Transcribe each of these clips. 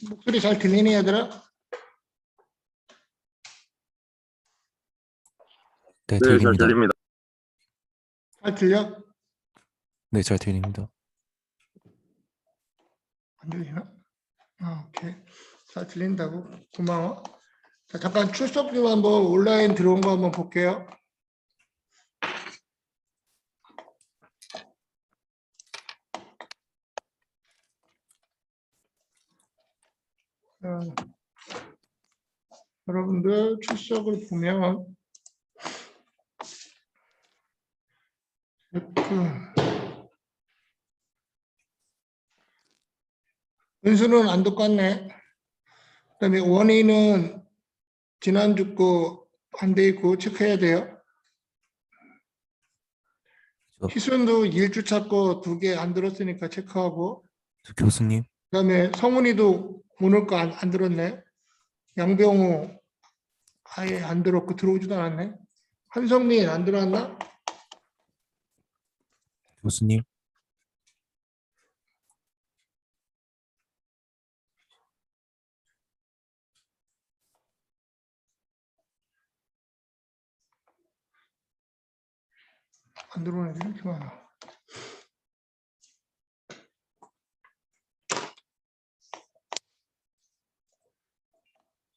목소리 잘 들리니 얘들아? 네, 네, 잘 들립니다. 들립니다. 잘 들려? 네, 잘 들립니다. 안 들리나? 아, 오케이. 잘 들린다고? 고마워. 자, 잠깐 출석 좀 한번 온라인 들어온 거 한번 볼게요. 여러분들 출석을 보면 은수는 안 똑같네. 그다음에 원희는 지난주 거 안 돼 있고 체크해야 돼요. 희순도 1주차 거 2개 안 들었으니까 체크하고. 교수님, 그다음에 성훈이도 오늘 거 안 들었네. 양병우 아예 안 들었고 들어오지도 않았네. 한성민 안 들어왔나? 교수님, 안 들어오는 애들이 이렇게 많아.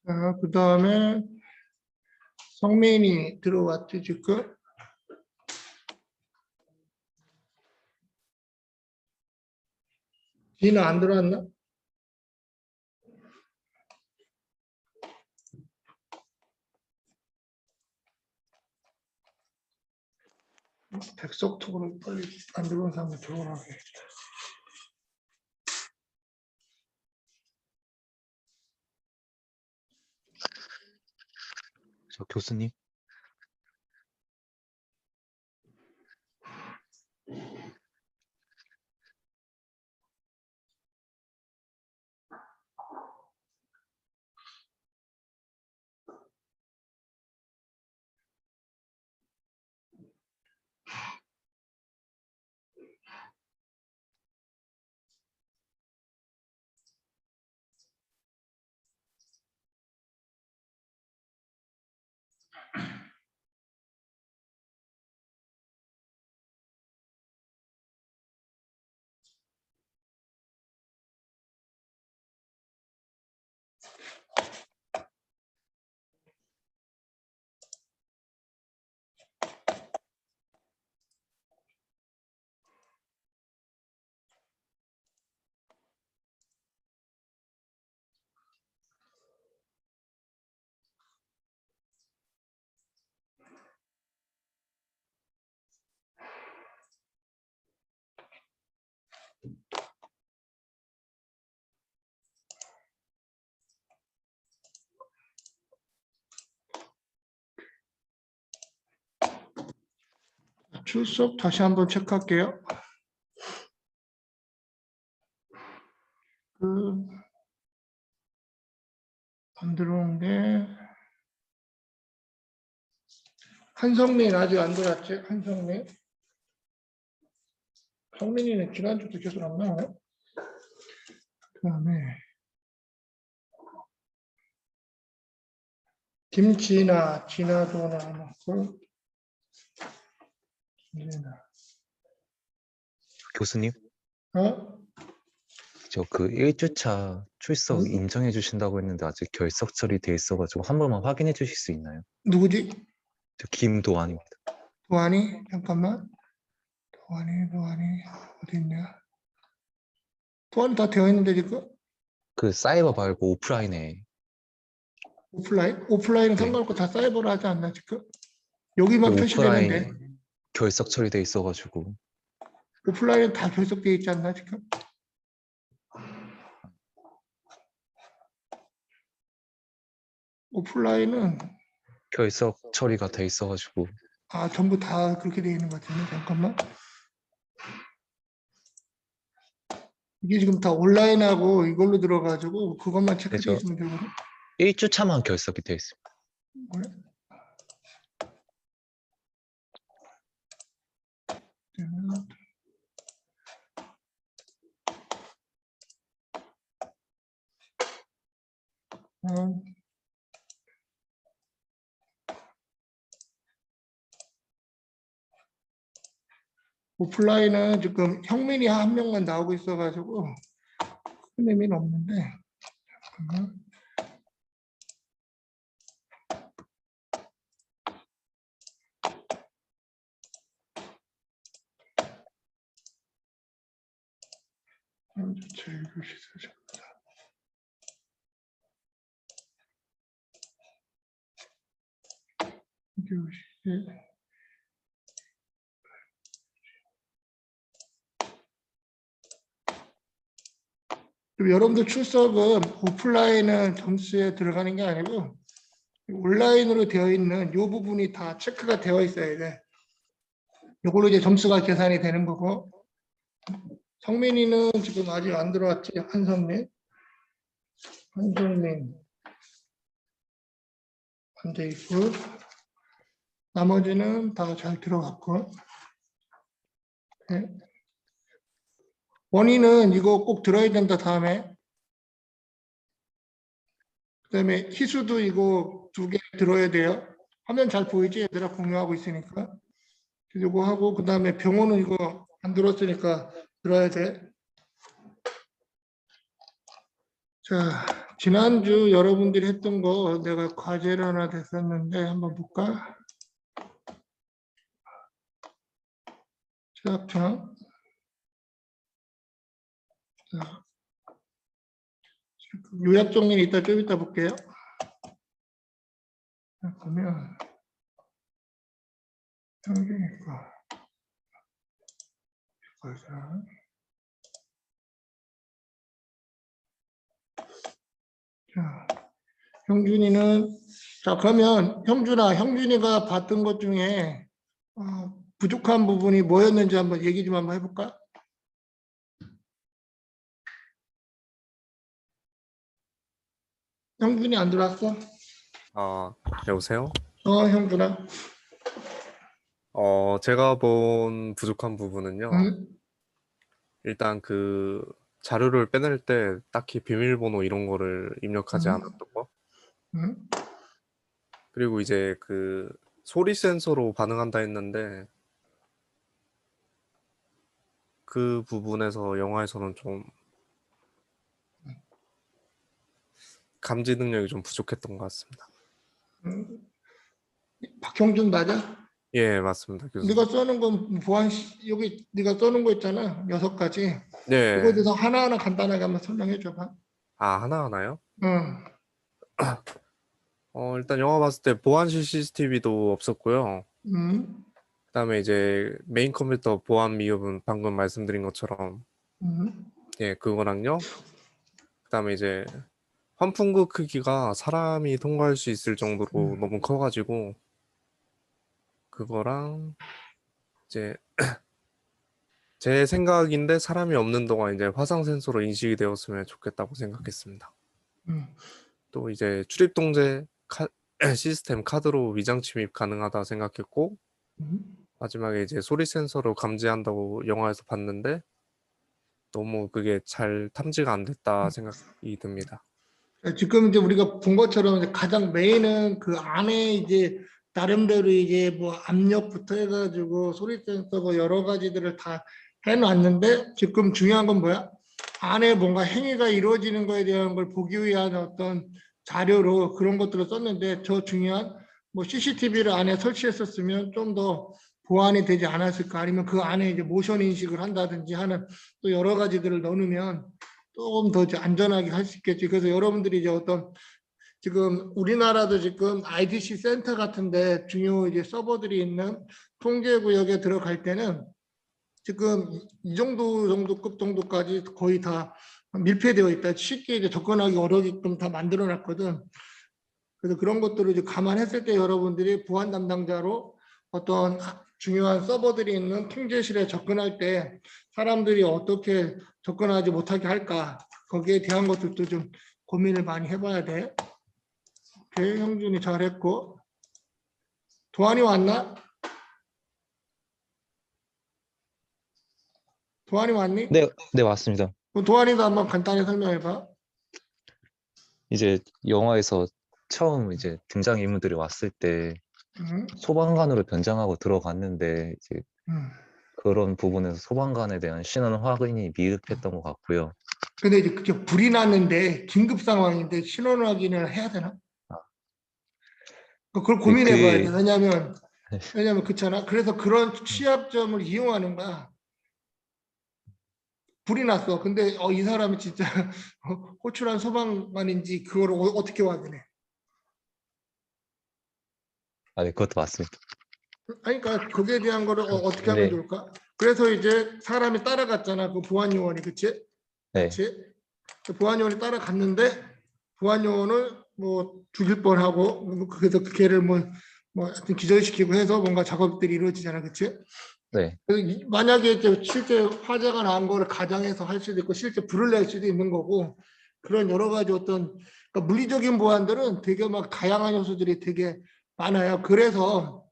자, 그 다음에 성민이 들어왔지 지금. 지는 안 들어왔나? 백석톡으로 빨리 안 들어온 사람을 들어오라고 해야겠다. 저 교수님, 출석 다시 한번 체크할게요. 안 들어온 게 한성민 아직 안 들어왔지? 한성민. 성민이는 지난주도 계속 안 나오네. 그 다음에 김진아, 진아도 나왔고. 진아. 교수님, 어? 저 그 1주차 출석 인정해 주신다고 했는데 아직 결석 처리돼 있어가지고 한 번만 확인해 주실 수 있나요? 누구지? 저 김도환입니다. 도환이? 잠깐만. 도환이 어디 있냐? 도환이 다 되어 있는데 지금? 그 사이버 말고 오프라인에 오프라인? 오프라인은 네. 상관없고 다 사이버로 하지 않나 지금? 여기만 그 표시되는데 오프라인 결석 처리돼 있어가지고 오프라인은 다 결석되어 있지 않나 지금? 오프라인은 결석 처리가 돼 있어가지고 전부 다 그렇게 되어 있는 것 같은데 잠깐만. 이게 지금 다 온라인하고 이걸로 들어가지고 그것만 네, 체크되어 저 있으면 되거든. 1주차만 결석이 돼 있습니다. 그래? 어, 오프라인은 지금 형민이 한 명만 나오고 있어가지고 큰 의미는 없는데. 잠깐만. 여러분들 출석은 오프라인은 점수에 들어가는 게 아니고 온라인으로 되어 있는 이 부분이 다 체크가 되어 있어야 돼. 이걸로 이제 점수가 계산이 되는 거고. 성민이는 지금 아직 안 들어왔지? 한성민 안 돼 있고, 나머지는 다 잘 들어갔고. 네. 원인은 이거 꼭 들어야 된다. 다음에 그다음에 희수도 이거 2개 들어야 돼요. 화면 잘 보이지? 얘들아 공유하고 있으니까. 이거 하고 그다음에 병원은 이거 안 들었으니까 들어야 돼. 자, 지난주 여러분들이 했던 거 내가 과제를 하나 됐었는데 한번 볼까? 취약청. 자, 요약 정리는 이따 좀 이따 볼게요. 자, 그러면 평균이니까 자, 형준이는 자 그러면 형준이가 봤던 것 중에 부족한 부분이 뭐였는지 한번 얘기 좀 한번 해볼까? 형준이 안 들어왔어? 여보세요? 형준아. 제가 본 부족한 부분은요. 응? 일단 그 자료를 빼낼 때 딱히 비밀번호 이런 거를 입력하지 응? 않았던 거. 응? 그리고 이제 그 소리 센서로 반응한다 했는데 그 부분에서 영화에서는 좀 감지 능력이 좀 부족했던 것 같습니다. 응? 박형준 맞아? 예, 맞습니다, 교수님. 네가 써는 건 여기 네가 써는 거 있잖아. 6가지. 네. 이거에 대해서 하나하나 간단하게 한번 설명해 줘봐. 하나하나요? 응. 일단 영화 봤을 때 보안실 CCTV도 없었고요. 응. 그다음에 이제 메인 컴퓨터 보안 미흡은 방금 말씀드린 것처럼 응. 예, 그거랑요. 그다음에 이제 환풍구 크기가 사람이 통과할 수 있을 정도로 너무 커가지고 그거랑 이제 제 생각인데 사람이 없는 동안 이제 화상 센서로 인식이 되었으면 좋겠다고 생각했습니다. 응. 또 이제 출입 통제 시스템 카드로 위장 침입 가능하다 생각했고 응. 마지막에 이제 소리 센서로 감지한다고 영화에서 봤는데 너무 그게 잘 탐지가 안 됐다 생각이 듭니다. 지금 이제 우리가 본 것처럼 이제 가장 메인은 그 안에 이제 나름대로 이제 뭐 압력부터 해가지고 소리 센서 뭐 여러 가지들을 다 해놨는데 지금 중요한 건 뭐야? 안에 뭔가 행위가 이루어지는 거에 대한 걸 보기 위한 어떤 자료로 그런 것들을 썼는데 저 중요한 뭐 CCTV를 안에 설치했었으면 좀 더 보완이 되지 않았을까 아니면 그 안에 이제 모션 인식을 한다든지 하는 또 여러 가지들을 넣으면 조금 더 안전하게 할 수 있겠지. 그래서 여러분들이 이제 어떤 지금 우리나라도 지금 IDC 센터 같은데 중요 이제 서버들이 있는 통제 구역에 들어갈 때는 지금 이 정도급 정도까지 거의 다 밀폐되어 있다. 쉽게 이제 접근하기 어려게끔 다 만들어 놨거든. 그래서 그런 것들을 이제 감안했을 때 여러분들이 보안 담당자로 어떤 중요한 서버들이 있는 통제실에 접근할 때 사람들이 어떻게 접근하지 못하게 할까 거기에 대한 것들도 좀 고민을 많이 해봐야 돼. 오케이, 형준이 잘했고 도안이 왔나? 도안이 왔니? 네, 네, 맞습니다. 그럼 도안이도 한번 간단히 설명해봐. 이제 영화에서 처음 이제 등장인물들이 왔을 때 음, 소방관으로 변장하고 들어갔는데 이제 음. 그런 부분에서 소방관에 대한 신원 확인이 미흡했던 것 같고요. 근데 이제 그게 불이 났는데 긴급 상황인데 신원 확인을 해야 되나? 아, 그걸 근데 고민해 봐야 돼. 그게 왜냐면 그렇잖아. 그래서 그런 취약점을 이용하는 거야. 불이 났어. 근데 이 사람이 진짜 호출한 소방관인지 그걸 어떻게 확인해? 네, 그것도 맞습니다. 아니, 그러니까 거기에 대한 거를 어떻게 하면 근데 좋을까? 그래서 이제 사람이 따라갔잖아. 그 보안 요원이, 그치? 네, 그치? 그 보안 요원이 따라갔는데 보안 요원을 뭐 죽일 뻔하고 그래서 그 걔를 뭐 하여튼 기절시키고 해서 뭔가 작업들이 이루어지잖아, 그치? 네, 그래서 만약에 이제 실제 화재가 난 거를 가정에서 할 수도 있고 실제 불을 낼 수도 있는 거고 그런 여러 가지 어떤 그러니까 물리적인 보안들은 되게 막 다양한 요소들이 되게 많아요. 그래서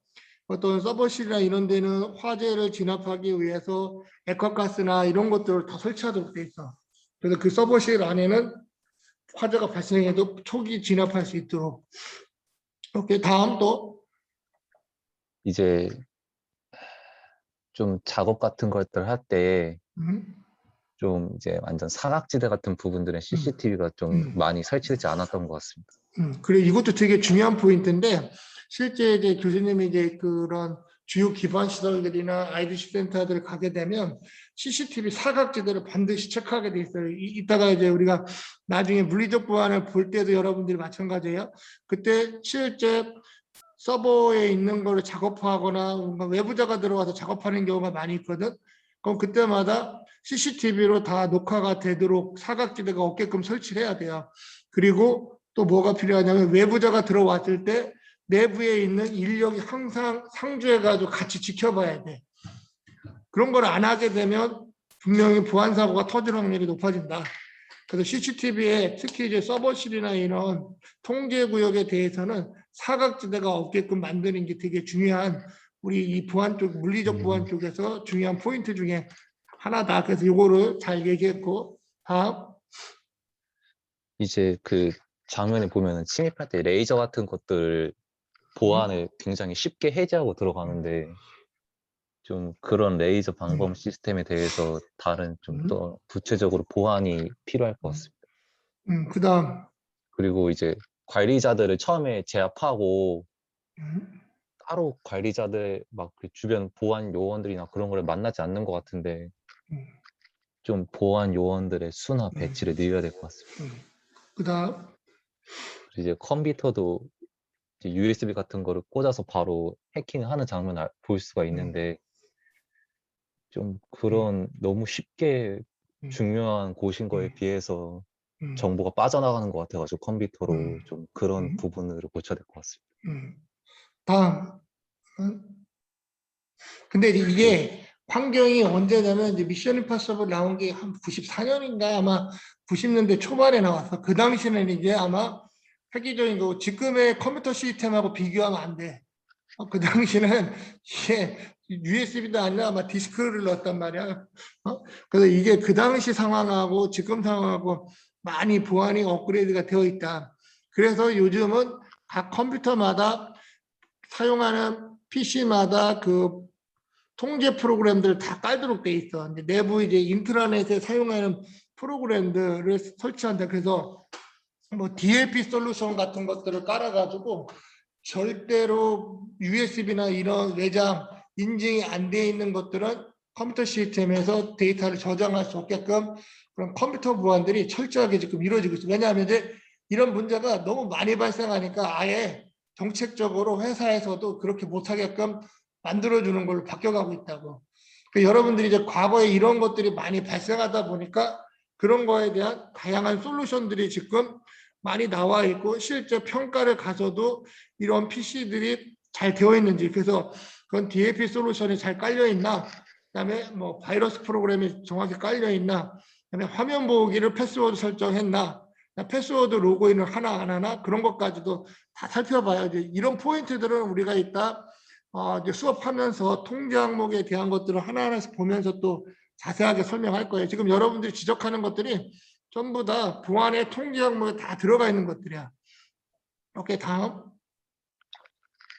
어떤 서버실이나 이런 데는 화재를 진압하기 위해서 액화가스나 이런 것들을 다 설치하도록 돼 있어. 그래서 그 서버실 안에는 화재가 발생해도 초기 진압할 수 있도록. 오케이, 다음 또. 이제 좀 작업 같은 것들 할 때 음, 좀 이제 완전 사각지대 같은 부분들은 음, CCTV가 좀 음. 많이 설치되지 않았던 것 같습니다. 그래, 이것도 되게 중요한 포인트인데, 실제 이제 교수님이 이제 그런 주요 기반 시설들이나 IDC 센터들을 가게 되면 CCTV 사각지대를 반드시 체크하게 돼 있어요. 이따가 이제 우리가 나중에 물리적 보안을 볼 때도 여러분들이 마찬가지예요. 그때 실제 서버에 있는 거를 작업하거나 뭔가 외부자가 들어와서 작업하는 경우가 많이 있거든. 그럼 그때마다 CCTV로 다 녹화가 되도록 사각지대가 없게끔 설치를 해야 돼요. 그리고 또 뭐가 필요하냐면 외부자가 들어왔을 때 내부에 있는 인력이 항상 상주해가지고 같이 지켜봐야 돼. 그런 걸 안 하게 되면 분명히 보안 사고가 터질 확률이 높아진다. 그래서 CCTV에 특히 이제 서버실이나 이런 통제 구역에 대해서는 사각지대가 없게끔 만드는 게 되게 중요한 우리 이 보안 쪽 물리적 보안 쪽에서 중요한 포인트 중에 하나다. 그래서 이거를 잘 얘기했고 다음. 이제 그 장면에 보면은 침입할 때 레이저 같은 것들 음, 보안을 굉장히 쉽게 해제하고 들어가는데 좀 그런 레이저 방범 시스템에 대해서 다른 좀 음, 더 구체적으로 보안이 필요할 것 같습니다. 그다음. 그리고 이제 관리자들을 처음에 제압하고 음, 따로 관리자들 막 그 주변 보안 요원들이나 그런 걸 만나지 않는 것 같은데 음, 좀 보안 요원들의 수나 음, 배치를 늘려야 될 것 같습니다. 그다음. 그리고 이제 컴퓨터도 이제 USB 같은 거를 꽂아서 바로 해킹하는 장면을 볼 수가 음, 있는데 좀 음, 그런 너무 쉽게 음, 중요한 곳인 거에 음, 비해서 음, 정보가 빠져나가는 것 같아가지고 컴퓨터로 음, 좀 그런 음, 부분을 고쳐야 될 것 같습니다. 음. 다음. 근데 그, 이게 환경이 언제냐면 이제 미션 임파서블 나온 게 한 94년인가 아마 90년대 초반에 나왔어. 그 당시는 이제 아마 획기적인 거고 지금의 컴퓨터 시스템하고 비교하면 안 돼. 그 당시는 이게 USB도 아니라 아마 디스크를 넣었단 말이야. 그래서 이게 그 당시 상황하고 지금 상황하고 많이 보안이 업그레이드가 되어 있다. 그래서 요즘은 각 컴퓨터마다 사용하는 PC마다 그 통제 프로그램들을 다 깔도록 돼 있어. 이제 내부 이제 인트라넷에 사용하는 프로그램들을 설치한다. 그래서 뭐 DLP 솔루션 같은 것들을 깔아가지고 절대로 USB나 이런 외장 인증이 안 돼 있는 것들은 컴퓨터 시스템에서 데이터를 저장할 수 없게끔 그런 컴퓨터 보안들이 철저하게 지금 이루어지고 있어요. 왜냐하면 이제 이런 문제가 너무 많이 발생하니까 아예 정책적으로 회사에서도 그렇게 못하게끔 만들어주는 걸로 바뀌어가고 있다고. 여러분들이 이제 과거에 이런 것들이 많이 발생하다 보니까 그런 거에 대한 다양한 솔루션들이 지금 많이 나와 있고 실제 평가를 가서도 이런 PC들이 잘 되어 있는지 그래서 그건 DLP 솔루션이 잘 깔려 있나 그다음에 뭐 바이러스 프로그램이 정확히 깔려 있나 그다음에 화면 보호기를 패스워드 설정했나 패스워드 로그인을 하나 안 하나 그런 것까지도 다 살펴봐야 돼. 이런 포인트들은 우리가 이따 이제 수업하면서 통제 항목에 대한 것들을 하나하나씩 보면서 또 자세하게 설명할 거예요. 지금 여러분들이 지적하는 것들이 전부 다 보안의 통제 항목에 다 들어가 있는 것들이야. 오케이, 다음.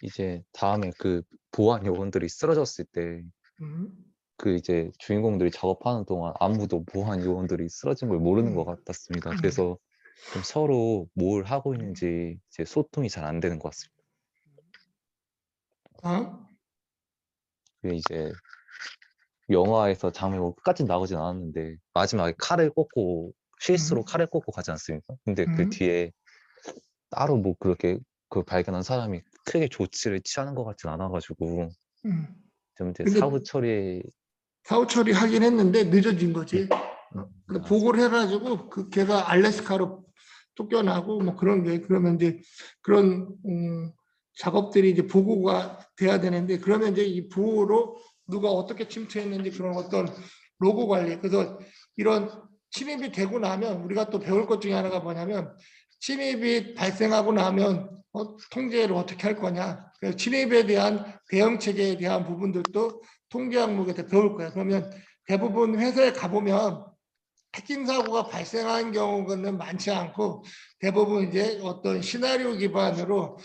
이제 다음에 그 보안 요원들이 쓰러졌을 때 그 이제 주인공들이 작업하는 동안 아무도 보안 요원들이 쓰러진 걸 모르는 것 같았습니다. 그래서 좀 서로 뭘 하고 있는지 이제 소통이 잘 안 되는 것 같습니다. 다음. 그게 이제 영화에서 장면이 뭐 끝까지 나오진 않았는데 마지막에 칼을 꽂고 실수로 칼을 꽂고 가지 않습니까? 근데 그 뒤에 따로 뭐 그렇게 그 발견한 사람이 크게 조치를 취하는 것 같진 않아가지고 좀 이제 근데 사후 처리에 사후 처리하긴 했는데 늦어진 거지. 근데 맞습니다. 보고를 해가지고 그 걔가 알래스카로 쫓겨나고 뭐 그런 게 그러면 이제 그런 작업들이 이제 보고가 돼야 되는데 그러면 이제 이 보호로 누가 어떻게 침투했는지 그런 어떤 로고 관리 그래서 이런 침입이 되고 나면 우리가 또 배울 것 중에 하나가 뭐냐면 침입이 발생하고 나면 통제를 어떻게 할 거냐 그래서 침입에 대한 대응 체계에 대한 부분들도 통제 항목에서 배울 거야. 그러면 대부분 회사에 가보면 해킹 사고가 발생한 경우는 많지 않고 대부분 이제 어떤 시나리오 기반으로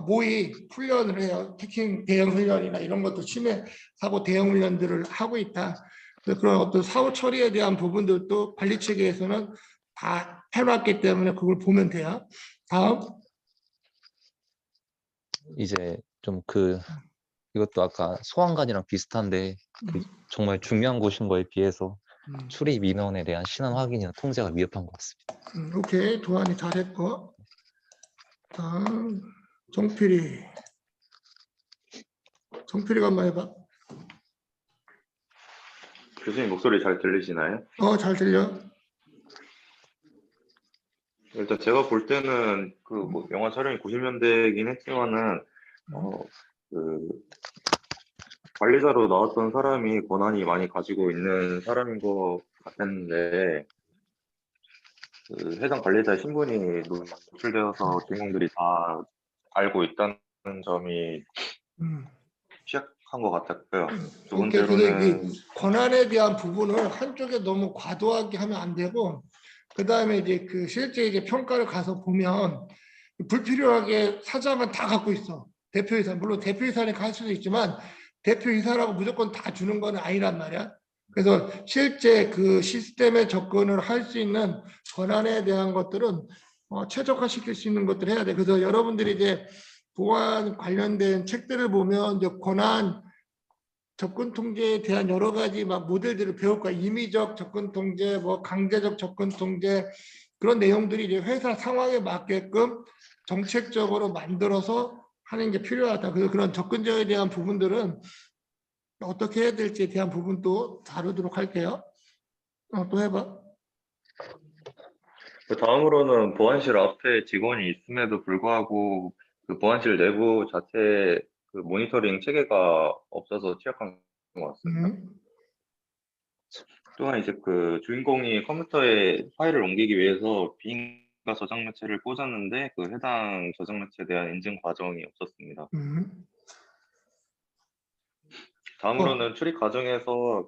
모의 훈련을 해요. 해킹 대응 훈련이나 이런 것도 침해 사고 대응 훈련들을 하고 있다. 그래서 그런 어떤 사후 처리에 대한 부분들도 관리 체계에서는 다 해놨기 때문에 그걸 보면 돼요. 다음. 이제 좀 그 이것도 아까 소환관이랑 비슷한데 그 정말 중요한 곳인 거에 비해서 출입 인원에 대한 신원 확인이나 통제가 미흡한 것 같습니다. 오케이. 도안이 잘했고. 다음. 정필이. 정필이가 한번 해봐. 교수님 목소리 잘 들리시나요? 잘 들려. 일단 제가 볼 때는 그 뭐 영화 촬영이 90년대이긴 했지만은 그 관리자로 나왔던 사람이 권한이 많이 가지고 있는 사람인 것 같았는데 그 해당 관리자의 신분이 노출되어서 주인공들이 다 알고 있다는 점이 취약한 것 같았고요. 두 오케이. 그래서 이 번째로는 권한에 대한 부분을 한쪽에 너무 과도하게 하면 안 되고, 그 다음에 이제 그 실제 이제 평가를 가서 보면 불필요하게 사장은 다 갖고 있어. 대표이사. 물론 대표이사는 갈 수도 있지만 대표이사라고 무조건 다 주는 건 아니란 말이야. 그래서 실제 그 시스템에 접근을 할 수 있는 권한에 대한 것들은 최적화시킬 수 있는 것들을 해야 돼. 그래서 여러분들이 이제 보안 관련된 책들을 보면 이제 권한 접근 통제에 대한 여러 가지 막 모델들을 배울 거야. 임의적 접근 통제, 뭐 강제적 접근 통제 그런 내용들이 이제 회사 상황에 맞게끔 정책적으로 만들어서 하는 게 필요하다. 그래서 그런 접근제에 대한 부분들은 어떻게 해야 될지에 대한 부분도 다루도록 할게요. 또 해봐. 그 다음으로는 보안실 앞에 직원이 있음에도 불구하고 그 보안실 내부 자체 그 모니터링 체계가 없어서 취약한 것 같습니다. 또한 이제 그 주인공이 컴퓨터에 파일을 옮기기 위해서 비인가 저장 매체를 꽂았는데 그 해당 저장 매체에 대한 인증 과정이 없었습니다. 다음으로는 출입 과정에서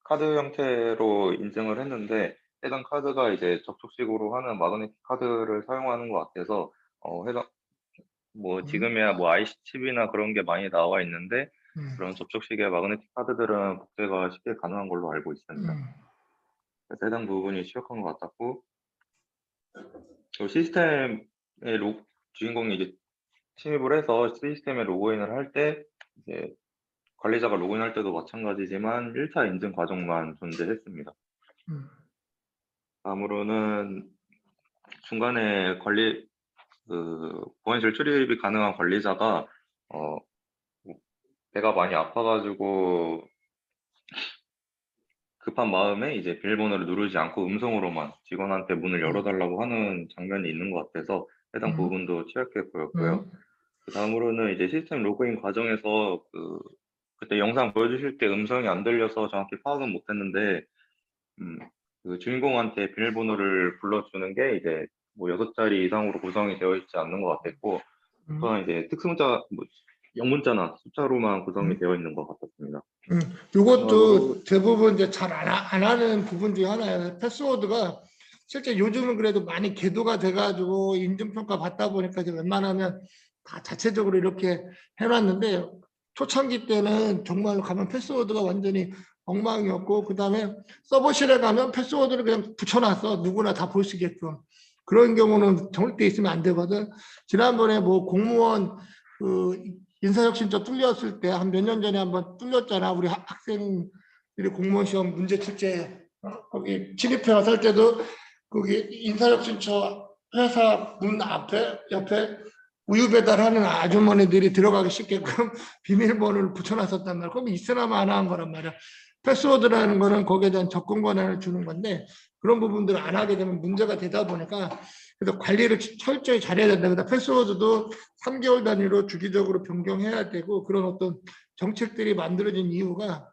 카드 형태로 인증을 했는데 해당 카드가 이제 접촉식으로 하는 마그네틱 카드를 사용하는 것 같아서 해당 뭐 지금이야 뭐 IC 칩이나 그런 게 많이 나와 있는데 그런 접촉식의 마그네틱 카드들은 복제가 쉽게 가능한 걸로 알고 있습니다. 그래서 해당 부분이 취약한 것 같았고 그 시스템의 주인공이 이제 침입을 해서 시스템에 로그인을 할 때 이제 관리자가 로그인할 때도 마찬가지지만 1차 인증 과정만 존재했습니다. 다음으로는 중간에 보안실 출입이 가능한 관리자가 배가 많이 아파가지고 급한 마음에 이제 비밀번호를 누르지 않고 음성으로만 직원한테 문을 열어달라고 하는 장면이 있는 것 같아서 해당 부분도 취약해 보였고요. 그 다음으로는 이제 시스템 로그인 과정에서 그때 영상 보여주실 때 음성이 안 들려서 정확히 파악은 못했는데 그 주인공한테 비밀번호를 불러주는 게 이제 뭐 6자리 이상으로 구성이 되어 있지 않는 것 같았고 또한 이제 특수문자, 뭐 영문자나 숫자로만 구성이 되어 있는 것 같았습니다. 이것도 마지막으로 대부분 이제 잘 안 하는 부분 중에 하나예요. 패스워드가 실제 요즘은 그래도 많이 궤도가 돼가지고 인증평가 받다 보니까 이제 웬만하면 다 자체적으로 이렇게 해놨는데 초창기 때는 정말로 가면 패스워드가 완전히 엉망이었고 그다음에 서버실에 가면 패스워드를 그냥 붙여놨어. 누구나 다 볼 수 있게끔. 그런 경우는 절대 있으면 안 되거든. 지난번에 뭐 공무원 그 인사혁신처 뚫렸을 때 한 몇 년 전에 한번 뚫렸잖아. 우리 학생들이 공무원 시험 문제 출제 거기 진입해 와서 할 때도 거기 인사혁신처 회사 문 앞에 옆에 우유 배달하는 아주머니들이 들어가기 쉽게끔 비밀번호를 붙여놨었단 말이야. 그럼 있으나 마나 한 거란 말이야. 패스워드라는 거는 거기에 대한 접근 권한을 주는 건데 그런 부분들을 안 하게 되면 문제가 되다 보니까 그래서 관리를 철저히 잘해야 된다. 그래서 패스워드도 3개월 단위로 주기적으로 변경해야 되고 그런 어떤 정책들이 만들어진 이유가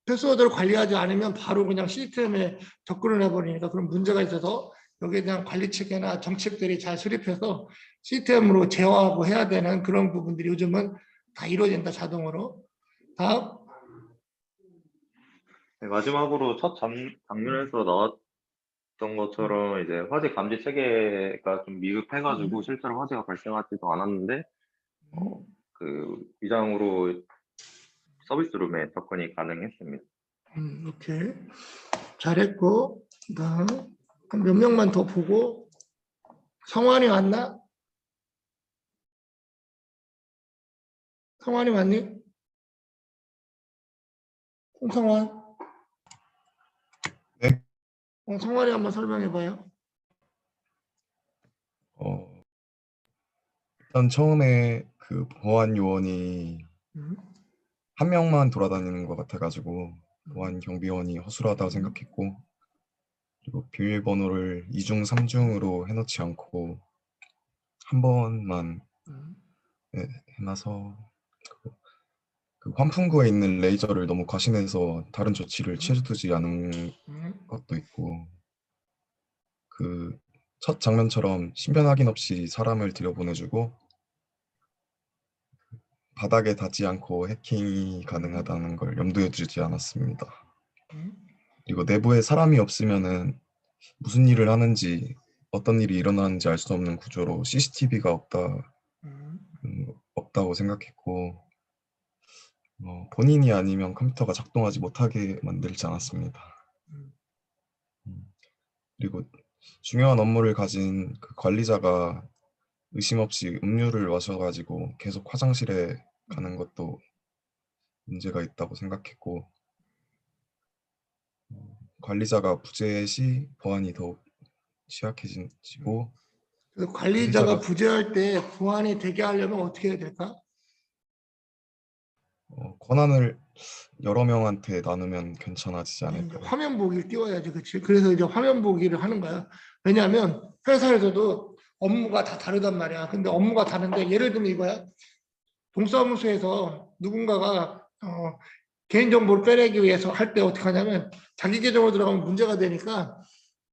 패스워드를 관리하지 않으면 바로 그냥 시스템에 접근을 해버리니까 그런 문제가 있어서 여기에 대한 관리 체계나 정책들이 잘 수립해서 시스템으로 제어하고 해야 되는 그런 부분들이 요즘은 다 이루어진다, 자동으로. 다음. 네, 마지막으로 첫 장면에서 나왔던 것처럼 이제 화재 감지 체계가 좀 미흡해가지고 실제로 화재가 발생하지도 않았는데 그 위장으로 서비스룸에 접근이 가능했습니다. 오케이. 잘했고, 그다음 한 몇 명만 더 보고 성환이 왔나? 성환이 왔니? 홍성환? 네. 성환이 한번 설명해봐요. 일단 처음에 그 보안 요원이 음, 한 명만 돌아다니는 것 같아가지고 보안 경비원이 허술하다고 생각했고 그리고 비밀번호를 2중, 3중으로 해놓지 않고 한 번만 해놔서 그 환풍구에 있는 레이저를 너무 과신해서 다른 조치를 취해두지 않은 것도 있고 그 첫 장면처럼 신변 확인 없이 사람을 들여보내주고 바닥에 닿지 않고 해킹이 가능하다는 걸 염두에 두지 않았습니다. 그리고 내부에 사람이 없으면은 무슨 일을 하는지 어떤 일이 일어나는지 알 수 없는 구조로 CCTV가 없다고 생각했고 본인이 아니면 컴퓨터가 작동하지 못하게 만들지 않았습니다. 그리고 중요한 업무를 가진 그 관리자가 의심 없이 음료를 마셔가지고 계속 화장실에 가는 것도 문제가 있다고 생각했고 관리자가 부재 시 보안이 더욱 취약해지고 그래서 관리자가 부재할 때 보안이 되게 하려면 어떻게 해야 될까? 권한을 여러 명한테 나누면 괜찮아지지 않을까요? 화면 보기를 띄워야지, 그렇지? 그래서 이제 화면 보기를 하는 거야. 왜냐하면 회사에서도 업무가 다 다르단 말이야. 근데 업무가 다른데 예를 들면 이거야. 동사무소에서 누군가가 개인정보를 빼내기 위해서 할 때 어떻게 하냐면 자기 계정으로 들어가면 문제가 되니까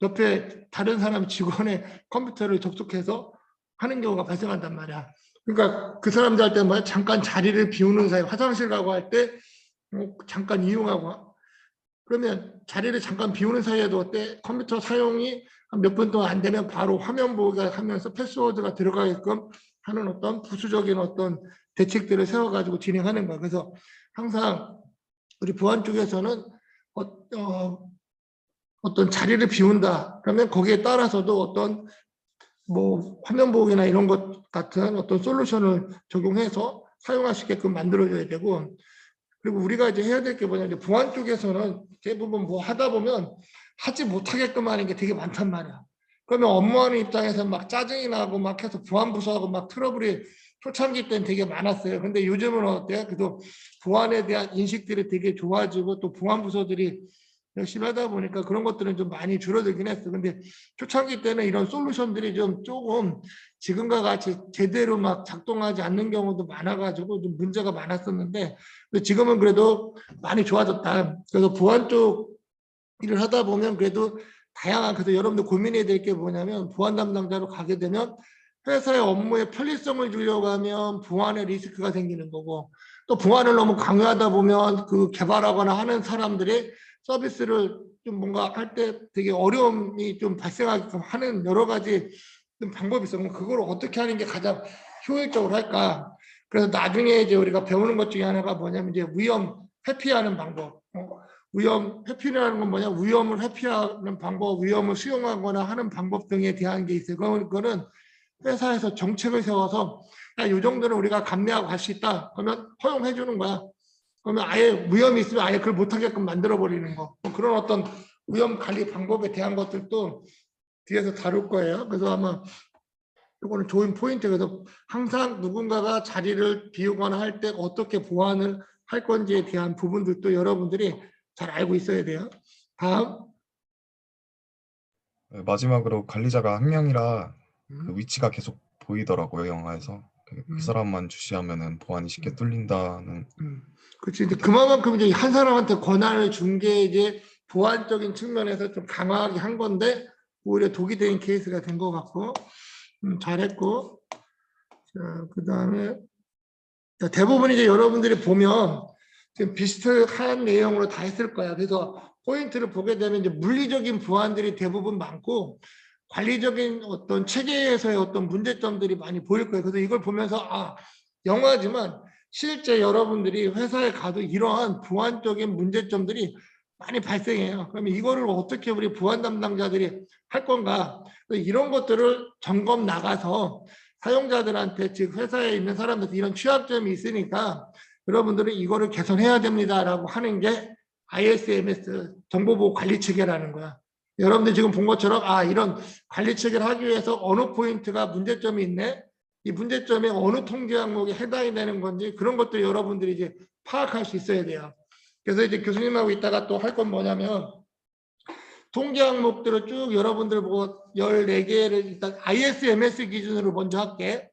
옆에 다른 사람 직원의 컴퓨터를 접속해서 하는 경우가 발생한단 말이야. 그러니까 그 사람들 할 때 뭐야? 잠깐 자리를 비우는 사이 화장실 가고 할 때 잠깐 이용하고 그러면 자리를 잠깐 비우는 사이에도 어때? 컴퓨터 사용이 몇 분 동안 안 되면 바로 화면 보기가 하면서 패스워드가 들어가게끔 하는 어떤 부수적인 어떤 대책들을 세워가지고 진행하는 거야. 그래서 항상 우리 보안 쪽에서는 어떤 자리를 비운다. 그러면 거기에 따라서도 어떤 뭐 화면 보기나 이런 것 같은 어떤 솔루션을 적용해서 사용할 수 있게끔 만들어줘야 되고 그리고 우리가 이제 해야 될 게 뭐냐면 보안 쪽에서는 대부분 뭐 하다 보면 하지 못하게끔 하는 게 되게 많단 말이야. 그러면 업무하는 입장에서 막 짜증이 나고 막 해서 보안 부서하고 막 트러블이 초창기 때는 되게 많았어요. 근데 요즘은 어때요? 그래도 보안에 대한 인식들이 되게 좋아지고 또 보안 부서들이 열심히 하다 보니까 그런 것들은 좀 많이 줄어들긴 했어. 근데 초창기 때는 이런 솔루션들이 좀 조금 지금과 같이 제대로 막 작동하지 않는 경우도 많아가지고 좀 문제가 많았었는데 지금은 그래도 많이 좋아졌다. 그래서 보안 쪽 일을 하다 보면 그래도 다양한 그래서 여러분들 고민해야 될 게 뭐냐면 보안 담당자로 가게 되면 회사의 업무에 편리성을 주려고 하면 보안에 리스크가 생기는 거고 또 보안을 너무 강요하다 보면 그 개발하거나 하는 사람들이 서비스를 좀 뭔가 할 때 되게 어려움이 좀 발생하게끔 하는 여러 가지 좀 방법이 있어. 그럼 그걸 어떻게 하는 게 가장 효율적으로 할까? 그래서 나중에 이제 우리가 배우는 것 중에 하나가 뭐냐면 이제 위험 회피하는 방법. 위험 회피라는 건 뭐냐? 위험을 회피하는 방법, 위험을 수용하거나 하는 방법 등에 대한 게 있어요. 그거는 회사에서 정책을 세워서 이 정도는 우리가 감내하고 갈 수 있다. 그러면 허용해 주는 거야. 그러면 아예 위험이 있으면 아예 그걸 못하게끔 만들어 버리는 거. 그런 어떤 위험 관리 방법에 대한 것들도 뒤에서 다룰 거예요. 그래서 아마 이거는 좋은 포인트. 그래서 항상 누군가가 자리를 비우거나 할 때 어떻게 보완을 할 건지에 대한 부분들도 여러분들이 잘 알고 있어야 돼요. 다음. 마지막으로 관리자가 한 명이라 그 음, 위치가 계속 보이더라고요, 영화에서. 그 사람만 주시하면은 보안이 쉽게 뚫린다는. 그렇지. 이제 그만큼 이제 한 사람한테 권한을 준 게 이제 보안적인 측면에서 좀 강하게 한 건데 오히려 독이 된 케이스가 된 것 같고, 잘했고. 자, 그 다음에 대부분 이제 여러분들이 보면 지금 비슷한 내용으로 다 했을 거야. 그래서 포인트를 보게 되면 이제 물리적인 보완들이 대부분 많고 관리적인 어떤 체계에서의 어떤 문제점들이 많이 보일 거예요. 그래서 이걸 보면서 영화지만 실제 여러분들이 회사에 가도 이러한 보완적인 문제점들이 많이 발생해요. 그러면 이거를 어떻게 우리 보안 담당자들이 할 건가? 이런 것들을 점검 나가서 사용자들한테, 즉 회사에 있는 사람들한테 이런 취약점이 있으니까 여러분들은 이거를 개선해야 됩니다라고 하는 게 ISMS 정보보호 관리 체계라는 거야. 여러분들 지금 본 것처럼 이런 관리 체계를 하기 위해서 어느 포인트가 문제점이 있네. 이 문제점이 어느 통제 항목에 해당이 되는 건지 그런 것도 여러분들이 이제 파악할 수 있어야 돼요. 그래서 이제 교수님하고 이따가 또 할 건 뭐냐면 통계 항목들을 쭉 여러분들 보고 14개를 일단 ISMS 기준으로 먼저 할게.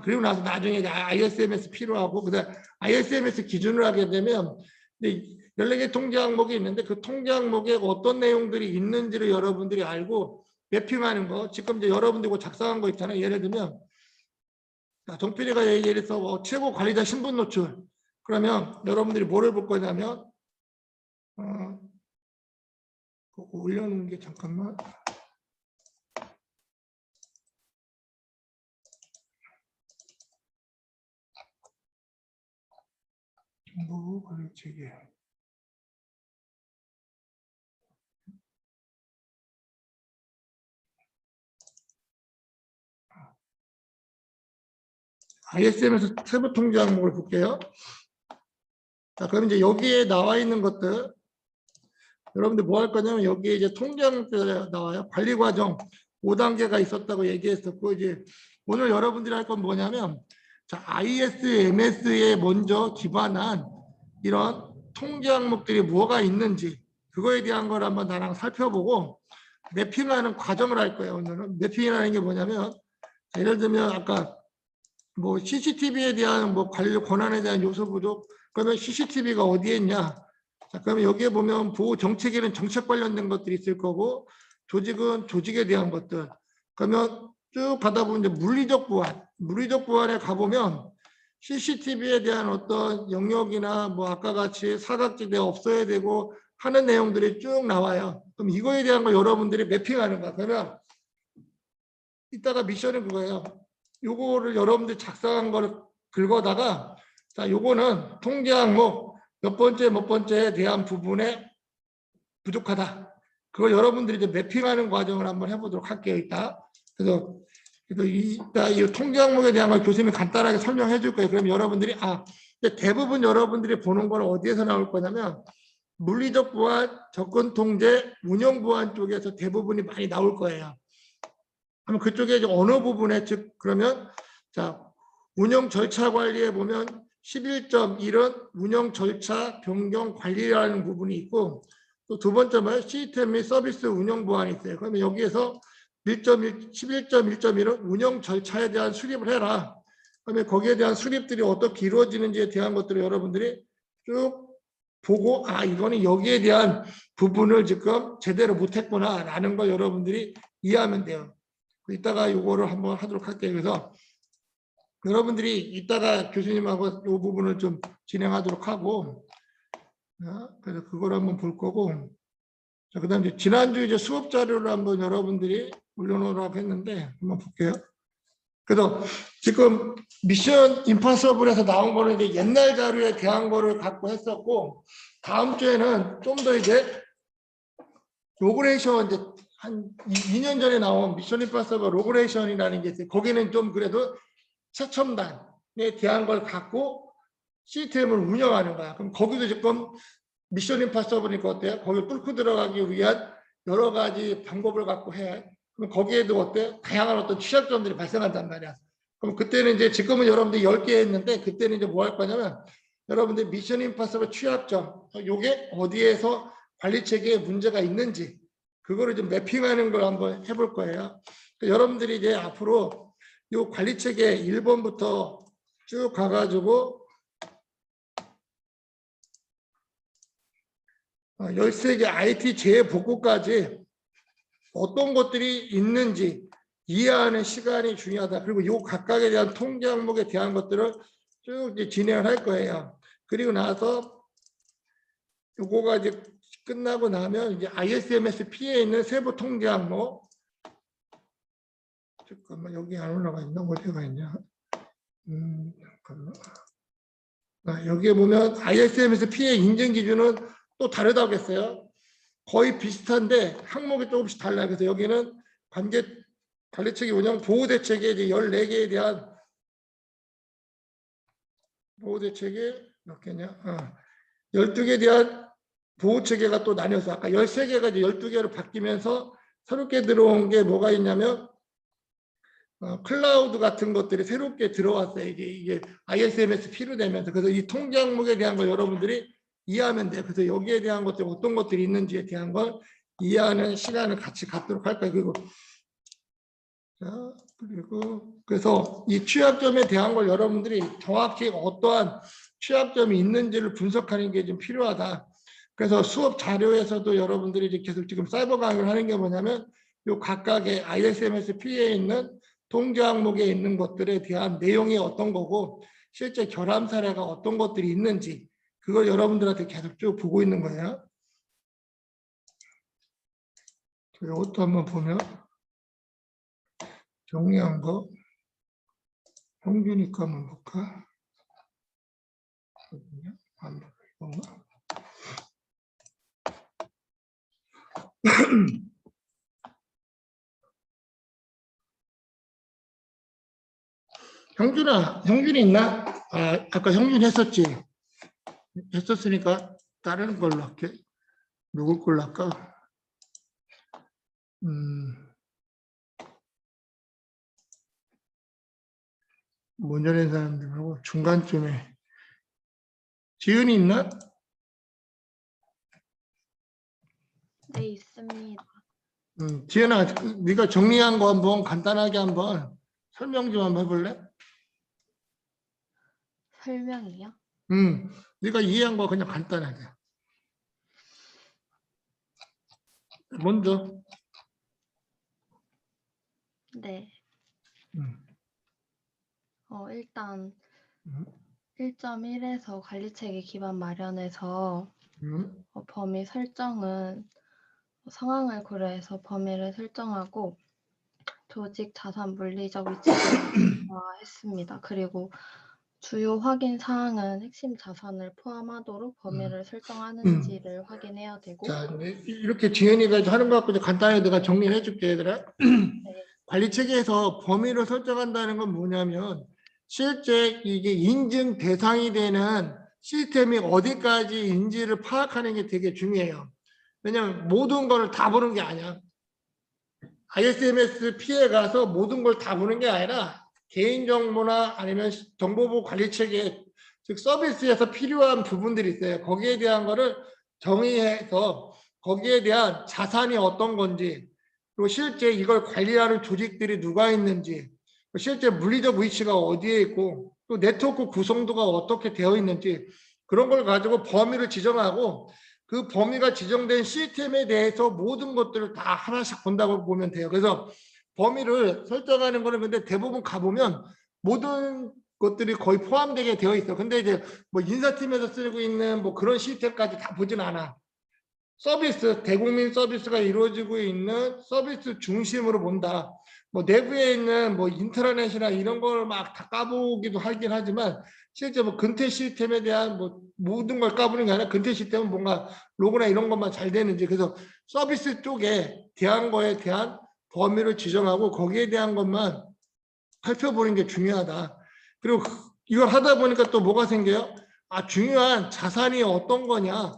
그리고 나서 나중에 ISMS 필요하고, 그 다음 ISMS 기준으로 하게 되면 14개 통계 항목이 있는데 그 통계 항목에 어떤 내용들이 있는지를 여러분들이 알고 매핑하는 거. 지금 이제 여러분들이 작성한 거 있잖아요. 예를 들면, 정필이가 예를 들어서 최고 관리자 신분 노출. 그러면 여러분들이 뭐를 볼 거냐면, 올려놓은 게 잠깐만. 정보 관리 체계. ISM에서 세부 통제 항목을 볼게요. 자, 그럼 이제 여기에 나와 있는 것들, 여러분들 뭐 할 거냐면 여기에 이제 통제 항목들이 나와요. 관리 과정 5단계가 있었다고 얘기했었고, 이제 오늘 여러분들이 할 건 뭐냐면, 자, ISMS에 먼저 기반한 이런 통제 항목들이 뭐가 있는지, 그거에 대한 걸 한번 나랑 살펴보고, 매핑하는 과정을 할 거예요. 오늘은 매핑이라는 게 뭐냐면, 예를 들면 아까 뭐 CCTV에 대한 뭐 관리 권한에 대한 요소 부족, 그러면 CCTV가 어디에 있냐? 자, 그러면 여기에 보면 보호 정책에는 정책 관련된 것들이 있을 거고, 조직은 조직에 대한 것들. 그러면 쭉 가다 보면 이제 물리적 보안에 가보면 CCTV에 대한 어떤 영역이나 뭐 아까 같이 사각지대 없어야 되고 하는 내용들이 쭉 나와요. 그럼 이거에 대한 걸 여러분들이 매핑하는 거야. 그러면 이따가 미션은 그거예요. 요거를 여러분들이 작성한 거를 긁어다가, 자, 요거는 통계 항목 몇 번째에 대한 부분에 부족하다. 그걸 여러분들이 이제 매핑하는 과정을 한번 해보도록 할게요. 그래서 이따 이 통계 항목에 대한 걸 교수님이 간단하게 설명해 줄 거예요. 그럼 여러분들이 대부분 여러분들이 보는 건 어디에서 나올 거냐면 물리적 보안, 접근 통제, 운영 보안 쪽에서 대부분이 많이 나올 거예요. 그럼 그쪽에 이제 어느 부분에, 즉 그러면 자, 운영 절차 관리에 보면 11.1은 운영 절차 변경 관리라는 부분이 있고, 또 두 번째는 시스템 및 서비스 운영 보안이 있어요. 그러면 여기에서 11.1.1은 운영 절차에 대한 수립을 해라. 그러면 거기에 대한 수립들이 어떻게 이루어지는지에 대한 것들을 여러분들이 쭉 보고, 이거는 여기에 대한 부분을 지금 제대로 못했구나라는 걸 여러분들이 이해하면 돼요. 이따가 이거를 한번 하도록 할게요. 그래서 여러분들이 이따가 교수님하고 이 부분을 좀 진행하도록 하고, 그래서 그걸 한번 볼 거고, 자, 그다음 이제 지난주 이제 수업 자료를 한번 여러분들이 올려놓으라고 했는데 한번 볼게요. 그래서 지금 미션 임파서블에서 나온 거는 이제 옛날 자료에 대한 거를 갖고 했었고, 다음 주에는 좀 더 이제 로그레이션, 이제 한 2년 전에 나온 미션 임파서블 로그레이션이라는 게 있어요. 거기는 좀 그래도 최첨단에 대한 걸 갖고 시스템을 운영하는 거야. 그럼 거기도 지금 미션 임파서블이니까 어때요? 거기 뚫고 들어가기 위한 여러 가지 방법을 갖고 해. 그럼 거기에도 어때? 다양한 어떤 취약점들이 발생한단 말이야. 그럼 그때는 이제 지금은 여러분들이 10개 했는데 그때는 이제 뭐 할 거냐면 여러분들 미션 임파서블 취약점, 요게 어디에서 관리 체계에 문제가 있는지 그거를 좀 매핑하는 걸 한번 해볼 거예요. 그러니까 여러분들이 이제 앞으로 요 관리 체계 1번부터 쭉 가가지고 13개 IT 재복구까지 어떤 것들이 있는지 이해하는 시간이 중요하다. 그리고 요 각각에 대한 통계 항목에 대한 것들을 쭉 이제 진행을 할 거예요. 그리고 나서 요거가 이제 끝나고 나면 이제 ISMS P에 있는 세부 통계 항목. 잠깐만, 여기 안 올라가 있나? 어디가 있냐? 잠깐만. 여기에 보면 ISMS P의 인증 기준은 또 다르다고 했어요. 거의 비슷한데 항목이 조금씩 달라요. 그래서 여기는 관리체계 운영 보호대책에 이제 14개에 대한 보호대책에 몇 개냐? 12개에 대한 보호체계가 또 나뉘어서 아까 13개가 이제 12개로 바뀌면서 새롭게 들어온 게 뭐가 있냐면 클라우드 같은 것들이 새롭게 들어왔어요. 이게 ISMS P로 되면서. 그래서 이 통계 항목에 대한 걸 여러분들이 이해하면 돼요. 그래서 여기에 대한 것들 어떤 것들이 있는지에 대한 걸 이해하는 시간을 같이 갖도록 할 거예요. 그리고 그래서 이 취약점에 대한 걸 여러분들이 정확히 어떠한 취약점이 있는지를 분석하는 게 좀 필요하다. 그래서 수업 자료에서도 여러분들이 이제 계속 지금 사이버 강의를 하는 게 뭐냐면 요 각각의 ISMS P에 있는 통계 항목에 있는 것들에 대한 내용이 어떤 거고 실제 결함 사례가 어떤 것들이 있는지 그걸 여러분들한테 계속 쭉 보고 있는 거예요. 이것도 한번 보면 정리한 거 평균이니까 한번 볼까? 형준이 있나? 아까 형준 했었지. 했었으니까 다른 걸로 할게. 누구 걸로 할까? 먼저 낸 사람들하고 중간쯤에 지은이 있나? 네, 있습니다. 지은아, 네가 정리한 거 한번 간단하게 한번 설명 좀 한번 해볼래? 설명이요? 네가 이해한 거 그냥 간단하게. 먼저. 네. 일단 음. 1.1에서 관리체계 기반 마련에서 범위 설정은 상황을 고려해서 범위를 설정하고 조직 자산 물리적 위치를 했습니다. 그리고 주요 확인 사항은 핵심 자산을 포함하도록 범위를 설정하는지를 확인해야 되고. 자, 이렇게 지은이가 하는 거 갖고 간단하게 내가 정리를 해줄게, 얘들아. 네. 관리 체계에서 범위를 설정한다는 건 뭐냐면 실제 이게 인증 대상이 되는 시스템이 어디까지인지를 파악하는 게 되게 중요해요. 왜냐면 모든 걸 다 보는 게 아니야. ISMS P에 가서 모든 걸 다 보는 게 아니라 개인정보나 아니면 정보보호 관리 체계, 즉 서비스에서 필요한 부분들이 있어요. 거기에 대한 거를 정의해서 거기에 대한 자산이 어떤 건지, 그리고 실제 이걸 관리하는 조직들이 누가 있는지, 실제 물리적 위치가 어디에 있고, 또 네트워크 구성도가 어떻게 되어 있는지 그런 걸 가지고 범위를 지정하고 그 범위가 지정된 시스템에 대해서 모든 것들을 다 하나씩 본다고 보면 돼요. 그래서 범위를 설정하는 거는 근데 대부분 가보면 모든 것들이 거의 포함되게 되어 있어. 근데 이제 뭐 인사팀에서 쓰고 있는 뭐 그런 시스템까지 다 보진 않아. 서비스, 대국민 서비스가 이루어지고 있는 서비스 중심으로 본다. 뭐 내부에 있는 뭐 인트라넷이나 이런 걸 막 다 까보기도 하긴 하지만 실제 뭐 근태 시스템에 대한 뭐 모든 걸 까보는 게 아니라 근태 시스템은 뭔가 로그나 이런 것만 잘 되는지, 그래서 서비스 쪽에 대한 거에 대한 범위를 지정하고 거기에 대한 것만 살펴보는 게 중요하다. 그리고 이걸 하다 보니까 또 뭐가 생겨요? 아, 중요한 자산이 어떤 거냐?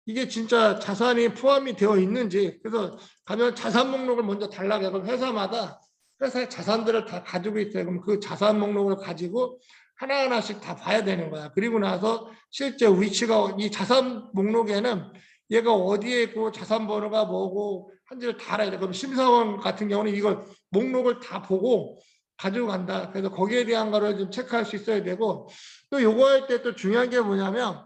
이게 진짜 자산이 포함이 되어 있는지. 그래서 가면 자산 목록을 먼저 달라고 해요. 그럼 회사마다 회사의 자산들을 다 가지고 있어요. 그럼 그 자산 목록을 가지고 하나하나씩 다 봐야 되는 거야. 그리고 나서 실제 위치가 이 자산 목록에는 얘가 어디에 있고 자산 번호가 뭐고 한지를 다 알아야 돼. 그럼 심사원 같은 경우는 이걸 목록을 다 보고 가지고 간다. 그래서 거기에 대한 거를 좀 체크할 수 있어야 되고, 또 요거 할 때 또 중요한 게 뭐냐면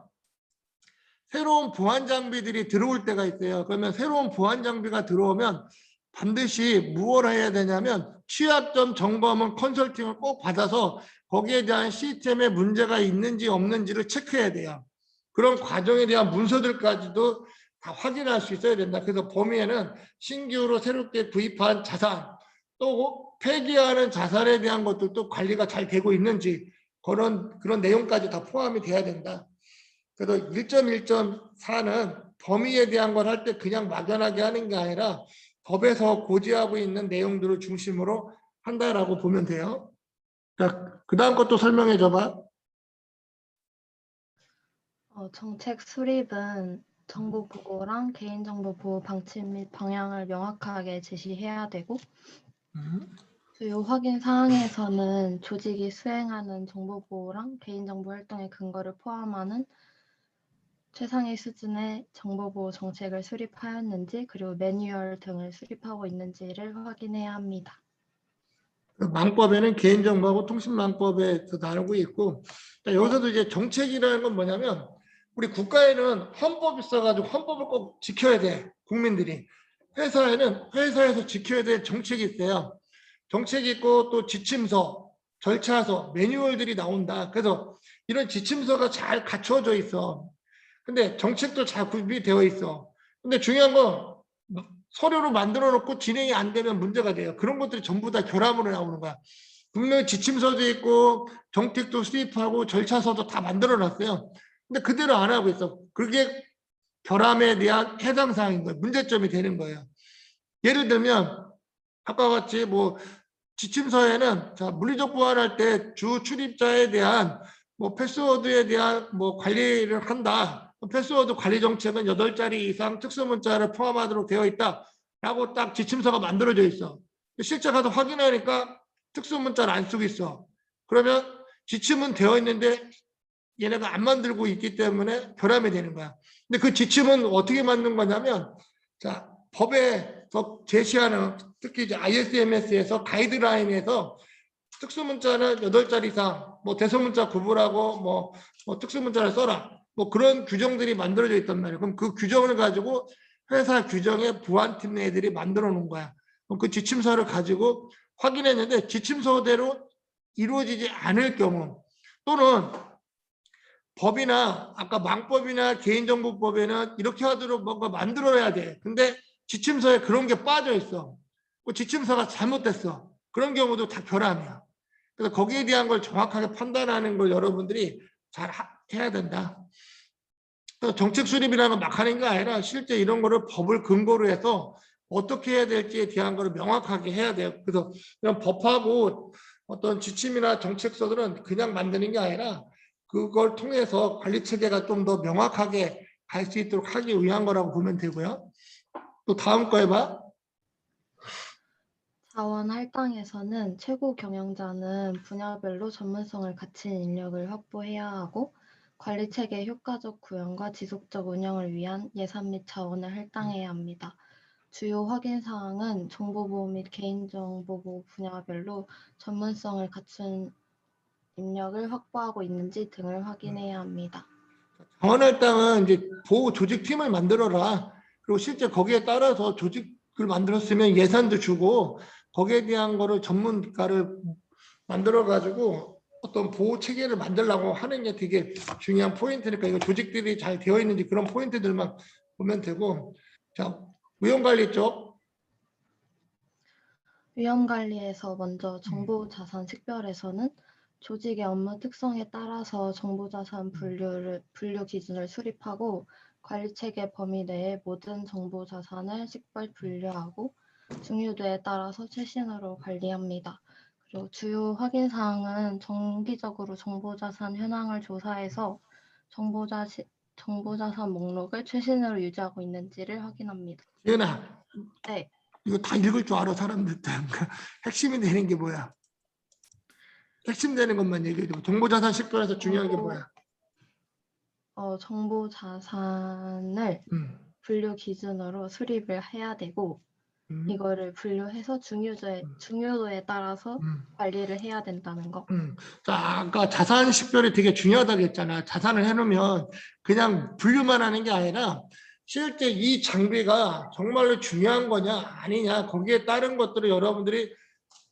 새로운 보안 장비들이 들어올 때가 있어요. 그러면 새로운 보안 장비가 들어오면 반드시 무엇을 해야 되냐면 취약점 점검은 컨설팅을 꼭 받아서 거기에 대한 시스템에 문제가 있는지 없는지를 체크해야 돼요. 그런 과정에 대한 문서들까지도 다 확인할 수 있어야 된다. 그래서 범위에는 신규로 새롭게 구입한 자산, 또 폐기하는 자산에 대한 것들도 관리가 잘 되고 있는지 그런 내용까지 다 포함이 돼야 된다. 그래서 1.1.4는 범위에 대한 걸 할 때 그냥 막연하게 하는 게 아니라 법에서 고지하고 있는 내용들을 중심으로 한다라고 보면 돼요. 자, 그 다음 것도 설명해 줘봐. 정책 수립은 정보 보호랑 개인정보 보호 방침 및 방향을 명확하게 제시해야 되고, 주요 확인 사항에서는 조직이 수행하는 정보 보호랑 개인정보 활동의 근거를 포함하는 최상위 수준의 정보보호 정책을 수립하였는지, 그리고 매뉴얼 등을 수립하고 있는지를 확인해야 합니다. 망법에는 개인정보하고 통신망법에 나누고 있고, 여기서도 이제 정책이라는 건 뭐냐면 우리 국가에는 헌법이 있어가지고 헌법을 꼭 지켜야 돼, 국민들이. 회사에는 회사에서 지켜야 될 정책이 있어요. 정책이 있고 또 지침서, 절차서, 매뉴얼들이 나온다. 그래서 이런 지침서가 잘 갖춰져 있어. 근데 정책도 잘 구비되어 있어. 근데 중요한 건 서류로 만들어 놓고 진행이 안 되면 문제가 돼요. 그런 것들이 전부 다 결함으로 나오는 거야. 분명히 지침서도 있고 정책도 수립하고 절차서도 다 만들어 놨어요. 근데 그대로 안 하고 있어. 그게 결함에 대한 해당 사항인 거예요. 문제점이 되는 거예요. 예를 들면 아까 같이 뭐 지침서에는 자, 물리적 보안할 때 주 출입자에 대한 뭐 패스워드에 대한 뭐 관리를 한다. 패스워드 관리 정책은 8자리 이상 특수문자를 포함하도록 되어 있다. 라고 딱 지침서가 만들어져 있어. 실제 가서 확인하니까 특수문자를 안 쓰고 있어. 그러면 지침은 되어 있는데 얘네가 안 만들고 있기 때문에 결함이 되는 거야. 근데 그 지침은 어떻게 만든 거냐면, 자, 법에서 제시하는 특히 이제 ISMS에서 가이드라인에서 특수문자는 8자리 이상, 뭐 대소문자 구분하고 뭐 특수문자를 써라. 뭐 그런 규정들이 만들어져 있단 말이에요. 그럼 그 규정을 가지고 회사 규정에 보안팀 애들이 만들어 놓은 거야. 그럼 그 지침서를 가지고 확인했는데 지침서대로 이루어지지 않을 경우, 또는 법이나 아까 망법이나 개인정보법에는 이렇게 하도록 뭔가 만들어야 돼. 근데 지침서에 그런 게 빠져 있어. 그 지침서가 잘못됐어. 그런 경우도 다 결함이야. 그래서 거기에 대한 걸 정확하게 판단하는 걸 여러분들이 잘 해야 된다. 그래서 정책 수립이라는 건 막 하는 게 아니라 실제 이런 거를 법을 근거로 해서 어떻게 해야 될지에 대한 거를 명확하게 해야 돼요. 그래서 이런 법하고 어떤 지침이나 정책서들은 그냥 만드는 게 아니라 그걸 통해서 관리 체계가 좀 더 명확하게 갈 수 있도록 하기 위한 거라고 보면 되고요. 또 다음 거 해봐. 자원 할당에서는 최고 경영자는 분야별로 전문성을 갖춘 인력을 확보해야 하고, 관리 체계 효과적 구현과 지속적 운영을 위한 예산 및 자원을 할당해야 합니다. 주요 확인 사항은 정보보호 및 개인정보보호 분야별로 전문성을 갖춘 인력을 확보하고 있는지 등을 확인해야 합니다. 자원 할당은 이제 보호 조직팀을 만들어라. 그리고 실제 거기에 따라서 조직을 만들었으면 예산도 주고 거기에 대한 거를 전문가를 만들어 가지고 어떤 보호 체계를 만들려고 하는 게 되게 중요한 포인트니까 이거 조직들이 잘 되어 있는지 그런 포인트들만 보면 되고. 자, 위험관리 쪽. 위험관리에서 먼저 정보자산 식별에서는 조직의 업무 특성에 따라서 정보자산 분류 기준을 수립하고 관리체계 범위 내의 모든 정보자산을 식별 분류하고 중요도에 따라서 최신으로 관리합니다. 그리고 주요 확인사항은 정기적으로 정보자산 현황을 조사해서 정보자산 목록을 최신으로 유지하고 있는지를 확인합니다. 지은아, 네. 이거 다 읽을 줄 알아 사람들. 핵심이 되는 게 뭐야? 핵심 되는 것만 얘기해 줘. 정보자산 식별에서 중요한 게 뭐야? 정보자산을 분류 기준으로 수립을 해야 되고 이거를 분류해서 중요도에 따라서 관리를 해야 된다는 거. 자, 아까 자산 식별이 되게 중요하다고 했잖아. 자산을 해놓으면 그냥 분류만 하는 게 아니라 실제 이 장비가 정말로 중요한 거냐 아니냐 거기에 따른 것들을 여러분들이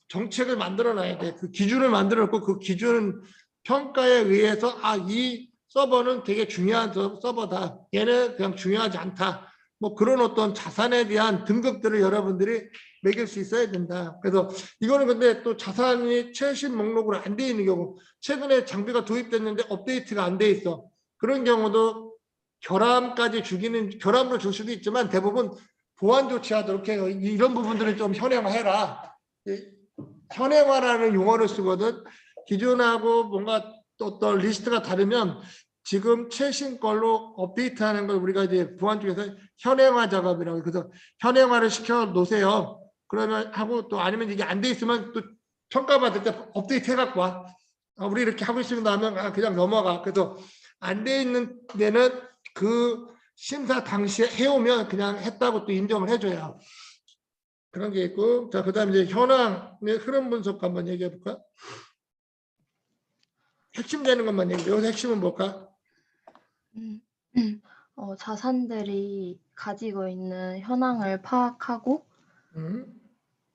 정책을 만들어 놔야 돼. 그 기준을 만들어 놓고 그 기준 평가에 의해서 이 서버는 되게 중요한 서버다. 얘는 그냥 중요하지 않다. 뭐 그런 어떤 자산에 대한 등급들을 여러분들이 매길 수 있어야 된다. 그래서 이거는 근데 또 자산이 최신 목록으로 안 돼 있는 경우, 최근에 장비가 도입됐는데 업데이트가 안 돼 있어. 그런 경우도 결함까지 결함으로 줄 수도 있지만 대부분 보완 조치하도록 해요. 이런 부분들을 좀 현행화해라. 현행화라는 용어를 쓰거든. 기존하고 뭔가 또 어떤 리스트가 다르면 지금 최신 걸로 업데이트하는 걸 우리가 이제 보안 쪽에서 현행화 작업이라고. 그래서 현행화를 시켜 놓으세요. 그러면 하고 또 아니면 이게 안 돼 있으면 또 평가받을 때 업데이트 해갖고 와. 우리 이렇게 하고 있습니다 하면 그냥 넘어가. 그래서 안 돼 있는 데는 그 심사 당시에 해오면 그냥 했다고 또 인정을 해줘요. 그런 게 있고. 자, 그 다음에 이제 현황의 흐름 분석 한번 얘기해 볼까? 핵심 되는 것만 얘기해. 여기서 핵심은 뭘까? 자산들이 가지고 있는 현황을 파악하고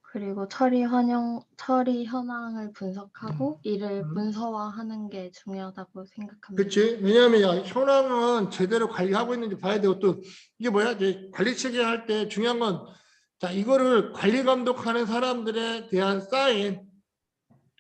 그리고 처리 현황을 분석하고 이를 문서화하는 게 중요하다고 생각합니다. 그렇지. 왜냐하면 현황은 제대로 관리하고 있는지 봐야 되고 또 이게 뭐야? 이제 관리 체계 할 때 중요한 건 자, 이거를 관리 감독하는 사람들에 대한 사인,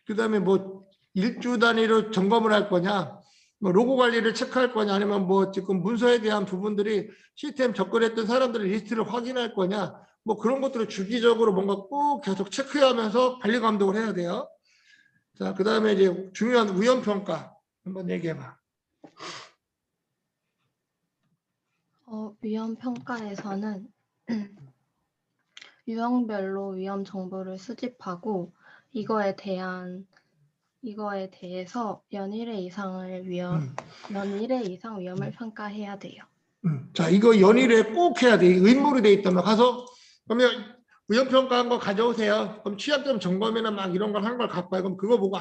그다음에 뭐 일주 단위로 점검을 할 거냐, 뭐 로고 관리를 체크할 거냐, 아니면 뭐 지금 문서에 대한 부분들이 시스템 접근했던 사람들의 리스트를 확인할 거냐, 뭐 그런 것들을 주기적으로 뭔가 꼭 계속 체크하면서 관리 감독을 해야 돼요. 자, 그다음에 이제 중요한 위험 평가 한번 얘기해봐. 위험 평가에서는 유형별로 위험 정보를 수집하고 이거에 대해서 연일회 이상 위험을 평가해야 돼요. 자, 이거 연일에 꼭 해야 돼. 의무로 돼 있다면 가서 그러면 위험 평가한 거 가져오세요. 그럼 취약점 점검이나 막 이런 걸 한 걸 갖고 와요. 그럼 그거 보고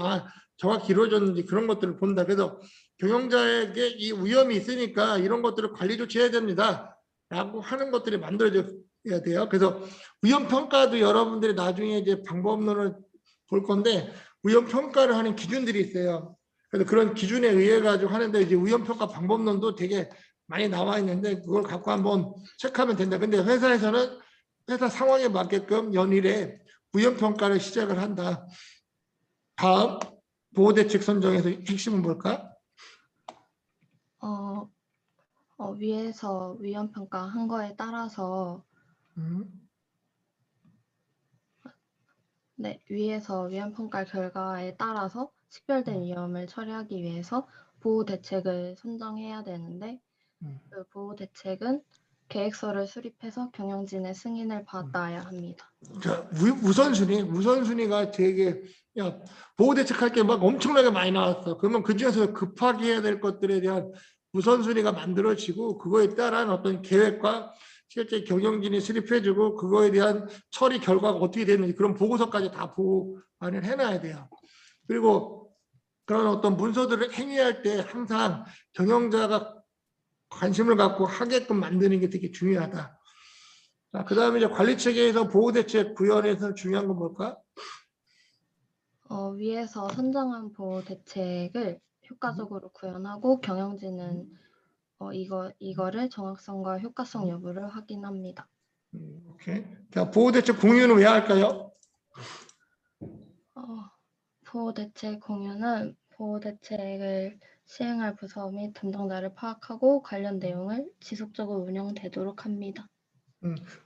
정확히 이루어졌는지 그런 것들을 본다. 그래서 경영자에게 이 위험이 있으니까 이런 것들을 관리 조치해야 됩니다. 라고 하는 것들이 만들어져야 돼요. 그래서 위험 평가도 여러분들이 나중에 이제 방법론을 볼 건데 위험 평가를 하는 기준들이 있어요. 그래서 그런 기준에 의해 가지고 하는데 이제 위험 평가 방법론도 되게 많이 나와 있는데 그걸 갖고 한번 체크하면 된다. 근데 회사에서는 회사 상황에 맞게끔 연일에 위험 평가를 시작을 한다. 다음 보호대책 선정에서 핵심은 뭘까? 위에서 위험 평가 한 거에 따라서 위에서 위험 평가 결과에 따라서 식별된 위험을 처리하기 위해서 보호 대책을 선정해야 되는데 그 보호 대책은 계획서를 수립해서 경영진의 승인을 받아야 합니다. 자, 우선순위가 되게 보호대책 할 게 막 엄청나게 많이 나왔어. 그러면 그 중에서 급하게 해야 될 것들에 대한 우선순위가 만들어지고 그거에 따른 어떤 계획과 실제 경영진이 수립해주고 그거에 대한 처리 결과가 어떻게 됐는지 그런 보고서까지 다 보완을 해놔야 돼요. 그리고 그런 어떤 문서들을 행위할 때 항상 경영자가 관심을 갖고 하게끔 만드는 게 되게 중요하다. 자, 그 다음에 이제 관리 체계에서 보호대책 구현에서 중요한 건 뭘까? 위에서 선정한 보호 대책을 효과적으로 구현하고 경영진은 이거를 정확성과 효과성 여부를 확인합니다. 오케이. 자, 보호대책 공유는 왜 할까요? 보호 대책 공유는 보호 대책을 시행할 부서 및 담당자를 파악하고 관련 내용을 지속적으로 운영되도록 합니다.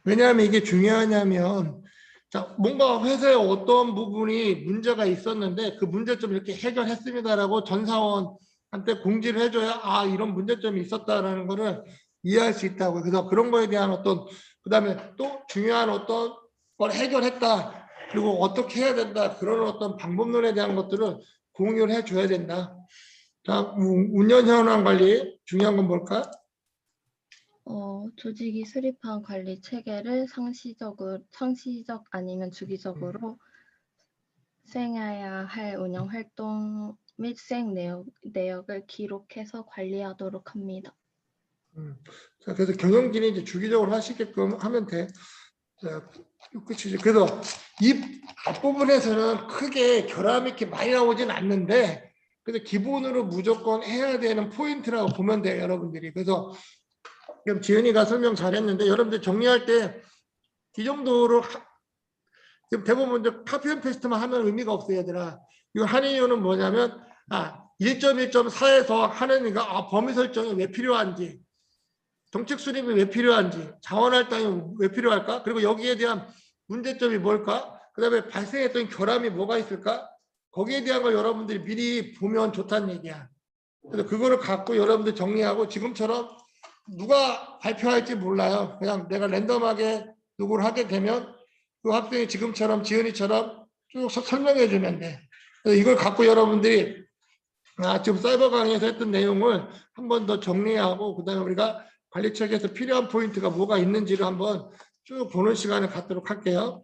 왜냐하면 이게 중요하냐면, 자, 뭔가 회사에 어떤 부분이 문제가 있었는데 그 문제점 이렇게 해결했습니다라고 전 사원한테 공지를 해줘야 아, 이런 문제점이 있었다라는 거를 이해할 수 있다고. 그래서 그런 거에 대한 어떤, 그다음에 또 중요한 어떤 걸 해결했다. 그리고 어떻게 해야 된다. 그런 어떤 방법론에 대한 것들을 공유를 해줘야 된다. 자, 운영 현황 관리 중요한 건 뭘까? 조직이 수립한 관리 체계를 상시적 아니면 주기적으로 수행해야 할 운영 활동 및 수행 내역을 기록해서 관리하도록 합니다. 자, 그래서 경영진이 이제 주기적으로 하시게끔 하면 돼. 자, 끝이지. 그래서 이 앞부분에서는 크게 결함이 이렇게 많이 나오진 않는데, 그래서 기본으로 무조건 해야 되는 포인트라고 보면 돼요, 여러분들이. 그래서 지금 지은이가 설명 잘했는데, 여러분들 정리할 때 이 정도로 지금 대부분 이제 카피앤 페이스트만 하면 의미가 없어요, 얘들아. 이거 하는 이유는 뭐냐면, 1.1.4에서 하는 이가 범위 설정이 왜 필요한지, 정책 수립이 왜 필요한지, 자원 할당이 왜 필요할까? 그리고 여기에 대한 문제점이 뭘까? 그 다음에 발생했던 결함이 뭐가 있을까? 거기에 대한 걸 여러분들이 미리 보면 좋다는 얘기야. 그래서 그거를 갖고 여러분들 정리하고 지금처럼 누가 발표할지 몰라요. 그냥 내가 랜덤하게 누구를 하게 되면 그 학생이 지금처럼 지은이처럼 쭉 설명해 주면 돼. 그래서 이걸 갖고 여러분들이 지금 사이버 강의에서 했던 내용을 한 번 더 정리하고 그다음에 우리가 관리책에서 필요한 포인트가 뭐가 있는지를 한번 쭉 보는 시간을 갖도록 할게요.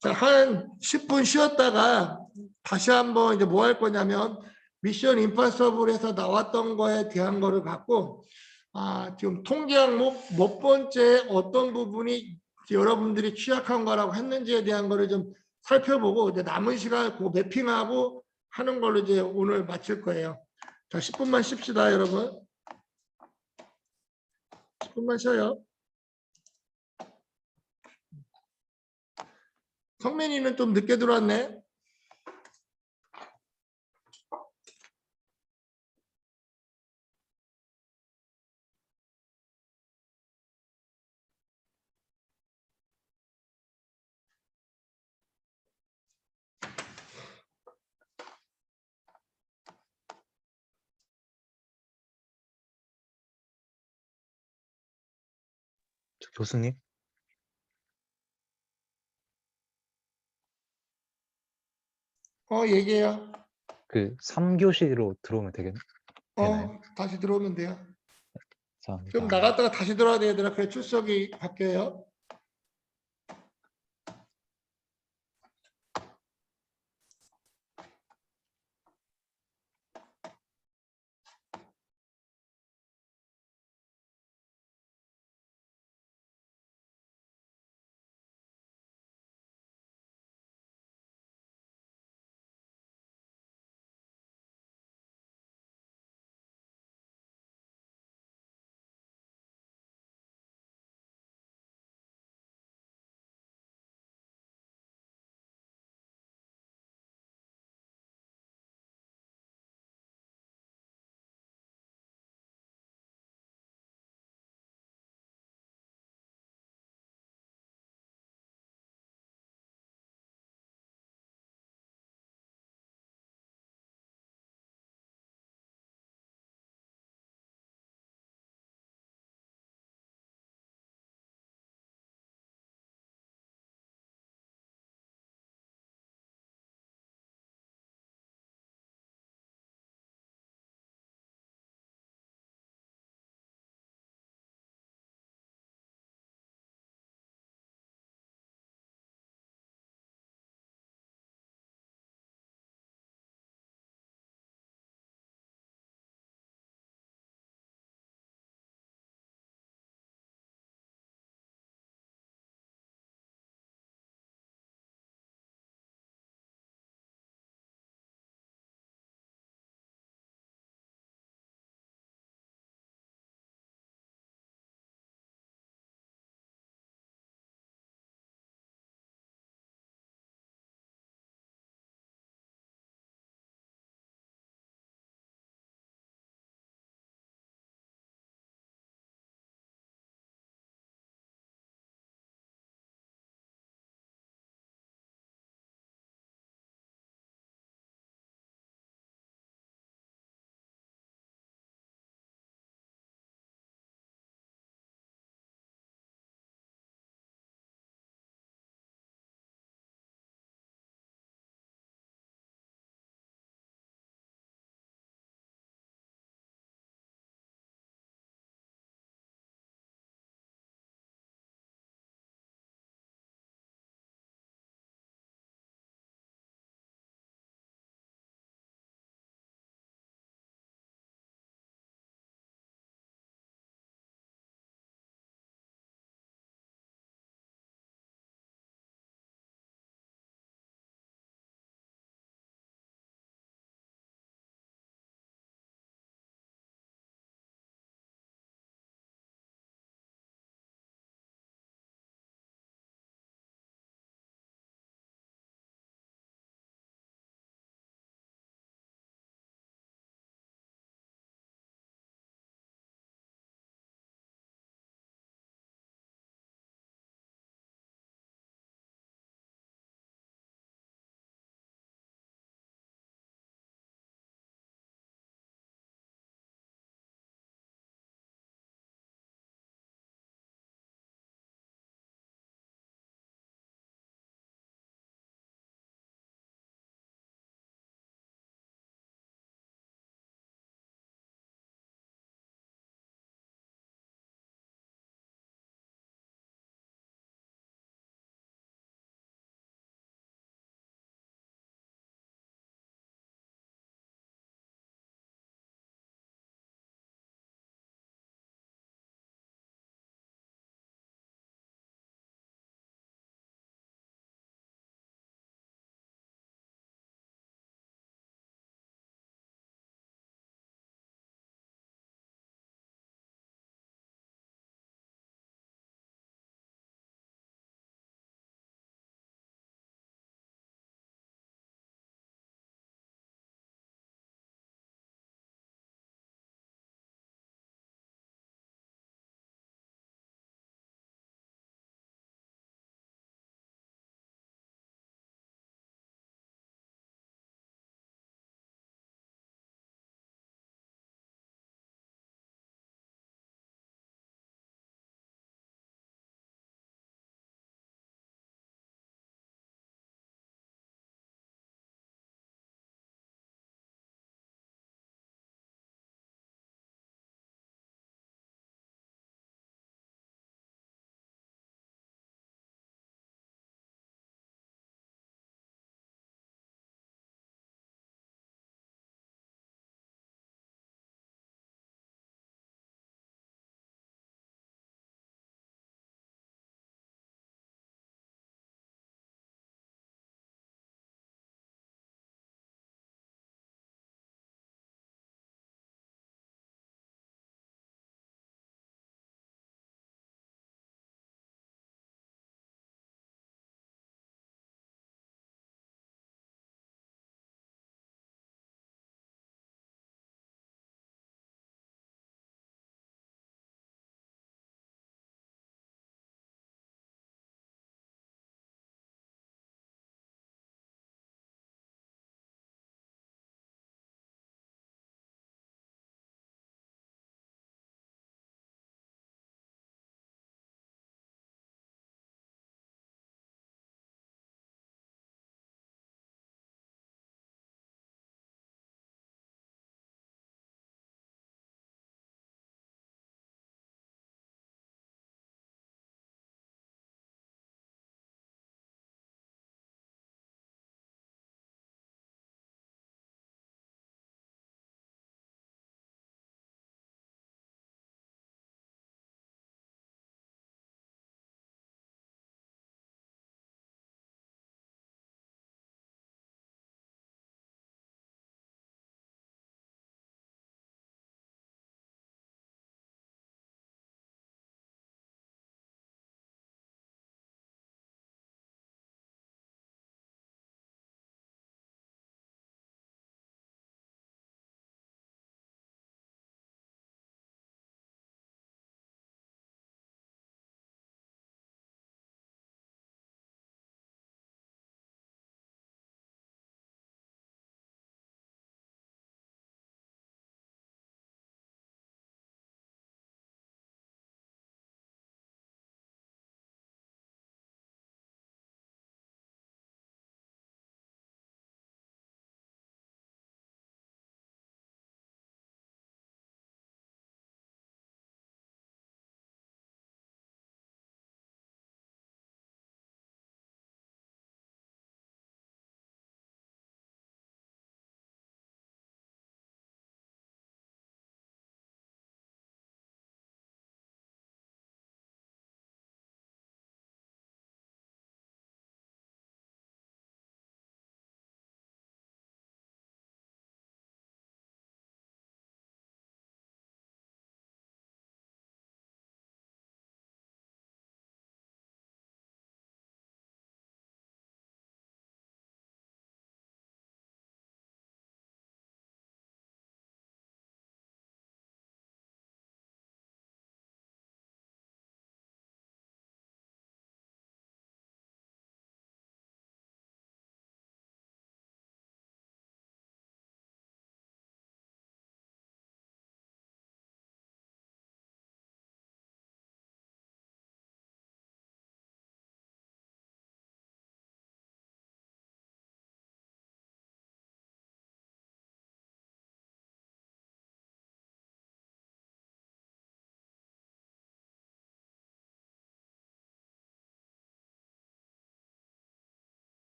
자, 한 10분 쉬었다가 다시 한번 이제 뭐 할 거냐면 미션 임파서블에서 나왔던 거에 대한 거를 갖고 지금 통계 항목 몇 번째 어떤 부분이 여러분들이 취약한 거라고 했는지에 대한 거를 좀 살펴보고 이제 남은 시간 그 매핑하고 하는 걸로 이제 오늘 마칠 거예요. 자, 10분만 쉽시다, 여러분. 10분만 쉬어요. 성민이는 좀 늦게 들어왔네. 교수님? 얘기해요. 그 3교시로 들어오면 되나요? 다시 들어오면 돼요. 좀 감사합니다. 나갔다가 다시 들어와야 되더라. 그래 출석이 바뀌어요.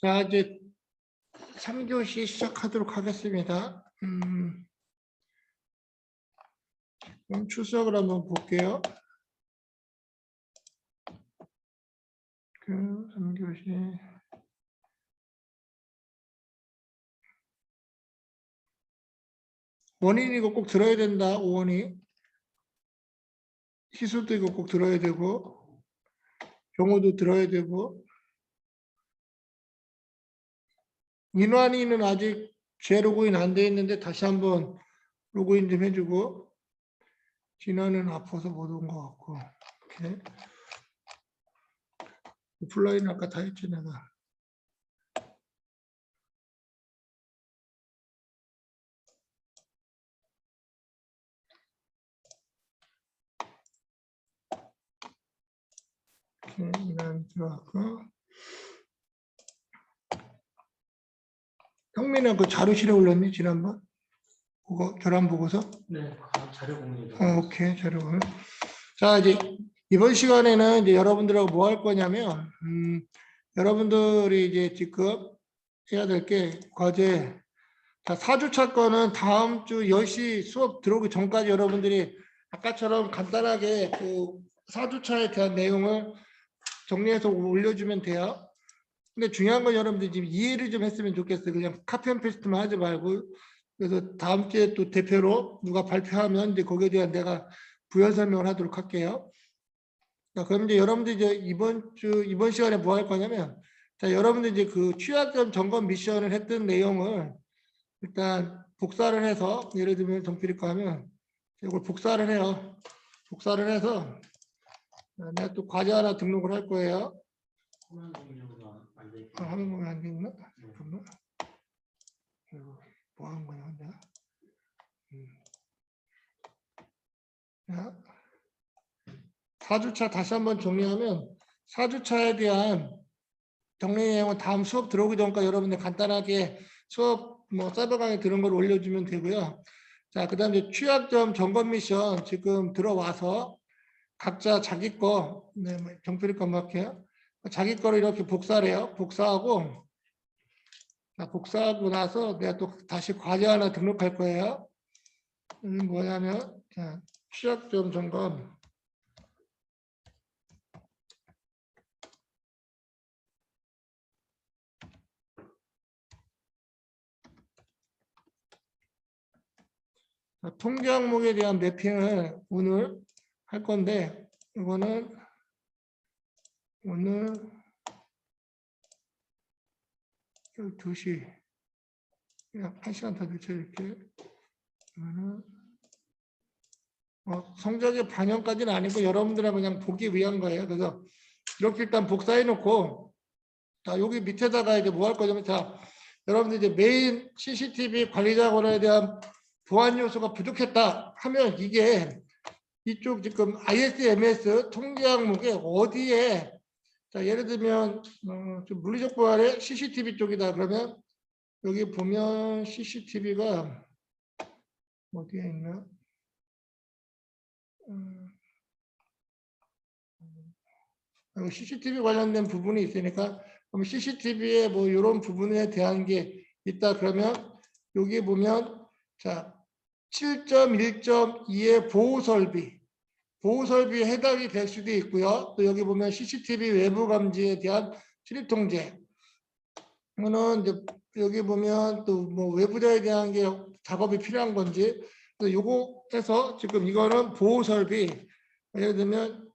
자, 이제 3교시 시작하도록 하겠습니다. 그럼 출석을 한번 볼게요. 3교시. 원인이 이거 꼭 들어야 된다. 5원이. 시수도 이거 꼭 들어야 되고, 경우도 들어야 되고, 인환이는 아직 재로그인 안 돼 있는데 다시 한번 로그인 좀 해주고, 진화는 아파서 못 온 것 같고, 이렇게. 오프라인 아까 다 했지 내가. 이렇게 인환 들어갔고. 형민아 그 자료실에 올렸니 지난번? 그거 결함 보고서? 네, 자료 공유. 오케이 자료 공유. 자 이제 이번 시간에는 이제 여러분들하고 뭐 할 거냐면 여러분들이 이제 지금 해야 될 게 과제. 자 4주차 거는 다음 주 10시 수업 들어오기 전까지 여러분들이 아까처럼 간단하게 그 4주차에 대한 내용을 정리해서 올려주면 돼요. 근데 중요한 건 여러분들이 지금 이해를 좀 했으면 좋겠어요. 그냥 카피 앤 페이스트만 하지 말고. 그래서 다음 주에 또 대표로 누가 발표하면 이제 거기에 대한 내가 부연 설명을 하도록 할게요. 자, 그럼 이제 여러분들 이제 이번 시간에 뭐 할 거냐면, 자, 여러분들 이제 그 취약점 점검 미션을 했던 내용을 일단 복사를 해서, 예를 들면 정필이 거 하면 이걸 복사를 해요. 복사를 해서 내가 또 과제 하나 등록을 할 거예요. 화면 공유가 안 돼. 화면 보면 안 되나? 잠깐만. 이거 뭐 하는 거냐, 내가? 자, 4주차 다시 한번 정리하면 4주차에 대한 정리 내용은 다음 수업 들어오기 전까지 여러분들 간단하게 수업 뭐 사이버 강의 들은 걸 올려주면 되고요. 자, 그 다음에 취약점 점검 미션 지금 들어와서 각자 자기 거, 네, 정필이 것만 할게요. 자기 거를 이렇게 복사를 해요. 복사하고, 자, 복사하고 나서 내가 또 다시 과제 하나 등록할 거예요. 이게 뭐냐면, 자, 취약점 점검. 자, 통계 항목에 대한 매핑을 오늘 할 건데, 이거는 오늘 12시, 약 1시간 더 늦춰줄게. 성적의 반영까지는 아니고 여러분들하고 그냥 보기 위한 거예요. 그래서 이렇게 일단 복사해 놓고, 자, 여기 밑에다가 이제 뭐 할 거냐면, 자, 여러분들 이제 메인 CCTV 관리자 권한에 대한 보안 요소가 부족했다 하면 이게 이쪽 지금 ISMS 통계 항목에 어디에, 자, 예를 들면 좀 물리적 보안의 CCTV 쪽이다 그러면 여기 보면 CCTV가 어디에 있나? CCTV 관련된 부분이 있으니까 그럼 CCTV에 뭐 이런 부분에 대한 게 있다 그러면 여기 보면 자 7.1.2의 보호 설비에 해당이 될 수도 있고요. 또 여기 보면 CCTV 외부 감지에 대한 출입 통제. 이거는 이제 여기 보면 또 뭐 외부자에 대한 게 작업이 필요한 건지. 그래서 요거 해서 지금 이거는 보호 설비. 예를 들면